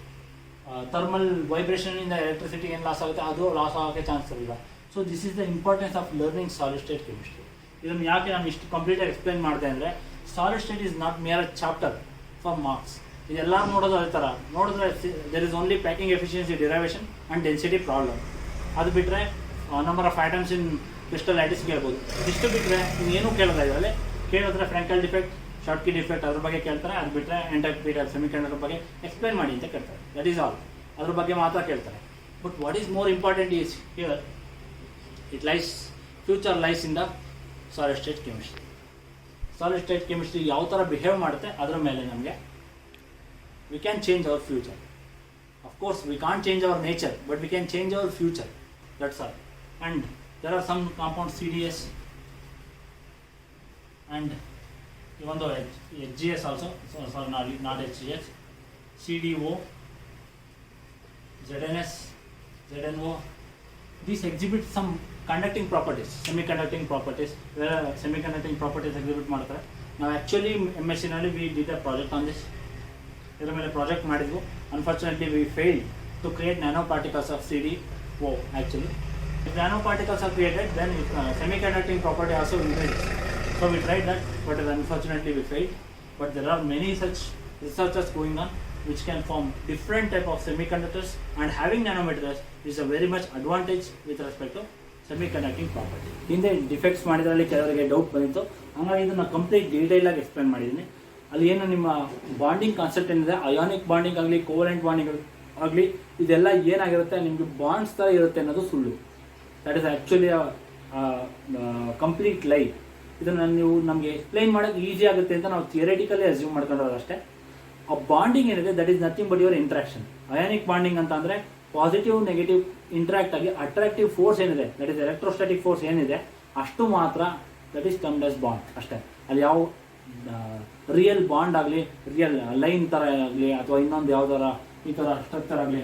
Thermal ವೈಬ್ರೇಷನಿಂದ ಎಲೆಕ್ಟ್ರಿಸಿಟಿ ಏನು ಲಾಸ್ ಆಗುತ್ತೆ ಅದು ಲಾಸ್ ಆಗೋಕ್ಕೆ ಚಾನ್ಸ್ ಇರಲಿಲ್ಲ. So this is the importance of learning solid state chemistry. ಇದನ್ನು ಯಾಕೆ ನಾನು ಇಷ್ಟು ಕಂಪ್ಲೀಟಾಗಿ ಎಕ್ಸ್ಪ್ಲೈನ್ ಮಾಡಿದೆ ಅಂದರೆ ಸಾಲಿಡ್ ಸ್ಟೇಟ್ ಈಸ್ ನಾಟ್ ಮೇರ್ ಅ ಚಾಪ್ಟರ್ ಫಾರ್ ಮಾರ್ಕ್ಸ್. ಇದೆಲ್ಲ ನೋಡೋದು ಅದೇ ಥರ ನೋಡಿದ್ರೆ there is only packing efficiency derivation and density problem. ಅದು ಬಿಟ್ಟರೆ number of items in crystal lattice ಕೇಳ್ಬೋದು. ಇಷ್ಟು ಬಿಟ್ಟರೆ ಇನ್ನೇನು ಕೇಳೋದ ಇದರಲ್ಲಿ ಕೇಳಿದ್ರೆ Frenkel defect, Schottky defect ಅದ್ರ ಬಗ್ಗೆ ಕೇಳ್ತಾರೆ. ಅದು ಬಿಟ್ಟರೆ ಎಂಟರ್ಪೀರಿಯಡ್ ಸೆಮಿಕಂಡಕ್ಟರ್ ಬಗ್ಗೆ ಎಕ್ಸ್ಪ್ಲೈನ್ ಮಾಡಿ ಅಂತ ಕೇಳ್ತಾರೆ. That is all. ಅದ್ರ ಬಗ್ಗೆ ಮಾತ್ರ ಕೇಳ್ತಾರೆ. But what is more important is here future lies in the solid state chemistry. Solid state chemistry ಯಾವ ಥರ ಬಿಹೇವ್ ಮಾಡುತ್ತೆ ಅದರ ಮೇಲೆ ನಮಗೆ we can change our future. Of course we can't change our nature but we can change our future. That's all. And there are some compounds CDS and even though HGS also, sorry not HGS, CDO, ZNS, ZNO, these exhibit some conducting properties, semiconducting properties. Where semiconducting properties exhibit ಮಾಡ್ತಾರೆ. ನಾವು actually MSc ನಲ್ಲಿ we did a project on this. ಇದರ ಮೇಲೆ project ಮಾಡಿದ್ವು. Unfortunately we failed to create nanoparticles of CDO actually. If nanoparticles are created, then semiconducting property also increases. So we tried that, but unfortunately we failed. But there are many such researchers going on which can form different type of semiconductors, and having nanometers is a very much advantage with respect to semiconducting property. ಹಿಂದೆ defects ಮಾಡಿದ್ರಲ್ಲಿ ಕೆಲವರಿಗೆ doubt ಬಂದಿತ್ತು, ಹಾಗಾಗಿ ಇದನ್ನು complete detail ಆಗಿ explain ಮಾಡಿದ್ದೀನಿ. ಅಲ್ಲಿ ಏನು ನಿಮ್ಮ ಬಾಂಡಿಂಗ್ ಕಾನ್ಸೆಪ್ಟ್ ಏನಿದೆ, ಅಯಾನಿಕ್ ಬಾಂಡಿಂಗ್ ಆಗಲಿ ಕೋವೆಲೆಂಟ್ ಬಾಂಡಿಂಗ್ ಆಗಲಿ ಇದೆಲ್ಲ ಏನಾಗಿರುತ್ತೆ ನಿಮಗೆ ಬಾಂಡ್ಸ್ ಥರ ಇರುತ್ತೆ ಅನ್ನೋದು ಸುಳ್ಳು. ದಟ್ ಈಸ್ ಆ್ಯಕ್ಚುಲಿ ಕಂಪ್ಲೀಟ್ ಲೈ. ಇದನ್ನು ನೀವು ನಮಗೆ ಎಕ್ಸ್ಪ್ಲೈನ್ ಮಾಡೋಕ್ಕೆ ಈಸಿ ಆಗುತ್ತೆ ಅಂತ ನಾವು ಥಿಯರಿಟಿಕಲಿ ಅಸ್ಯೂಮ್ ಮಾಡ್ಕೊಂಡಿರೋದು ಅಷ್ಟೇ. ಆ ಬಾಂಡಿಂಗ್ ಏನಿದೆ that is nothing but your interaction. Ionic bonding ಅಂತ ಅಂದರೆ ಪಾಸಿಟಿವ್ ನೆಗೆಟಿವ್ ಇಂಟ್ರಾಕ್ಟ್ ಆಗಿ ಅಟ್ರಾಕ್ಟಿವ್ ಫೋರ್ಸ್ ಏನಿದೆ ದಟ್ ಈಸ್ ಎಲೆಕ್ಟ್ರೋಸ್ಟಾಟಿಕ್ ಫೋರ್ಸ್ ಏನಿದೆ ಅಷ್ಟು ಮಾತ್ರ that is termed as bond ಅಷ್ಟೇ. ಅಲ್ಲಿ ಯಾವ ರಿಯಲ್ ಬಾಂಡ್ ಆಗಲಿ, ರಿಯಲ್ ಲೈನ್ ಥರ ಆಗಲಿ ಅಥವಾ ಇನ್ನೊಂದು ಯಾವ್ದಾರ ಈ ಥರ ಸ್ಟ್ರಕ್ಚರ್ ಆಗಲಿ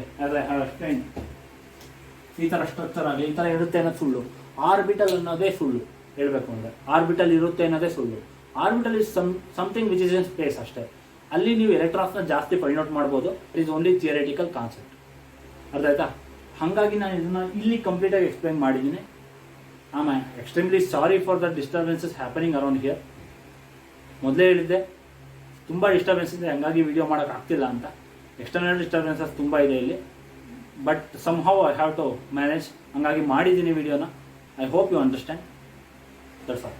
ಈ ಥರ ಸ್ಟ್ರಕ್ಚರ್ ಆಗಲಿ ಈ ಥರ ಇರುತ್ತೆ ಅನ್ನೋದು ಸುಳ್ಳು. ಆರ್ಬಿಟಲ್ ಅನ್ನೋದೇ ಸುಳ್ಳು. ಹೇಳಬೇಕು ಅಂದರೆ ಆರ್ಬಿಟಲ್ ಇರುತ್ತೆ ಅನ್ನೋದೇ ಸುಳ್ಳು. Orbital is something which is in space ಅಷ್ಟೇ. ಅಲ್ಲಿ ನೀವು ಎಲೆಕ್ಟ್ರಾನ್ಸ್ನ ಜಾಸ್ತಿ ಫೈಂಡ್ ಔಟ್ ಮಾಡ್ಬೋದು. It is only theoretical concept. ಅರ್ಥ ಆಯ್ತಾ? ಹಾಗಾಗಿ ನಾನು ಇದನ್ನು ಇಲ್ಲಿ ಕಂಪ್ಲೀಟಾಗಿ ಎಕ್ಸ್ಪ್ಲೈನ್ ಮಾಡಿದ್ದೀನಿ. I am extremely sorry for the disturbances happening around here. ಮೊದಲೇ ಹೇಳಿದ್ದೆ ತುಂಬ ಡಿಸ್ಟರ್ಬೆನ್ಸ್ ಇದೆ, ಹಂಗಾಗಿ ವಿಡಿಯೋ ಮಾಡೋಕ್ಕಾಗ್ತಿಲ್ಲ ಅಂತ. ಎಕ್ಸ್ಟರ್ನಲ್ ಡಿಸ್ಟರ್ಬೆನ್ಸಸ್ ತುಂಬ ಇದೆ ಇಲ್ಲಿ, but somehow I have to manage. ಹಂಗಾಗಿ ಮಾಡಿದ್ದೀನಿ ವಿಡಿಯೋನ. I hope you understand. That's all.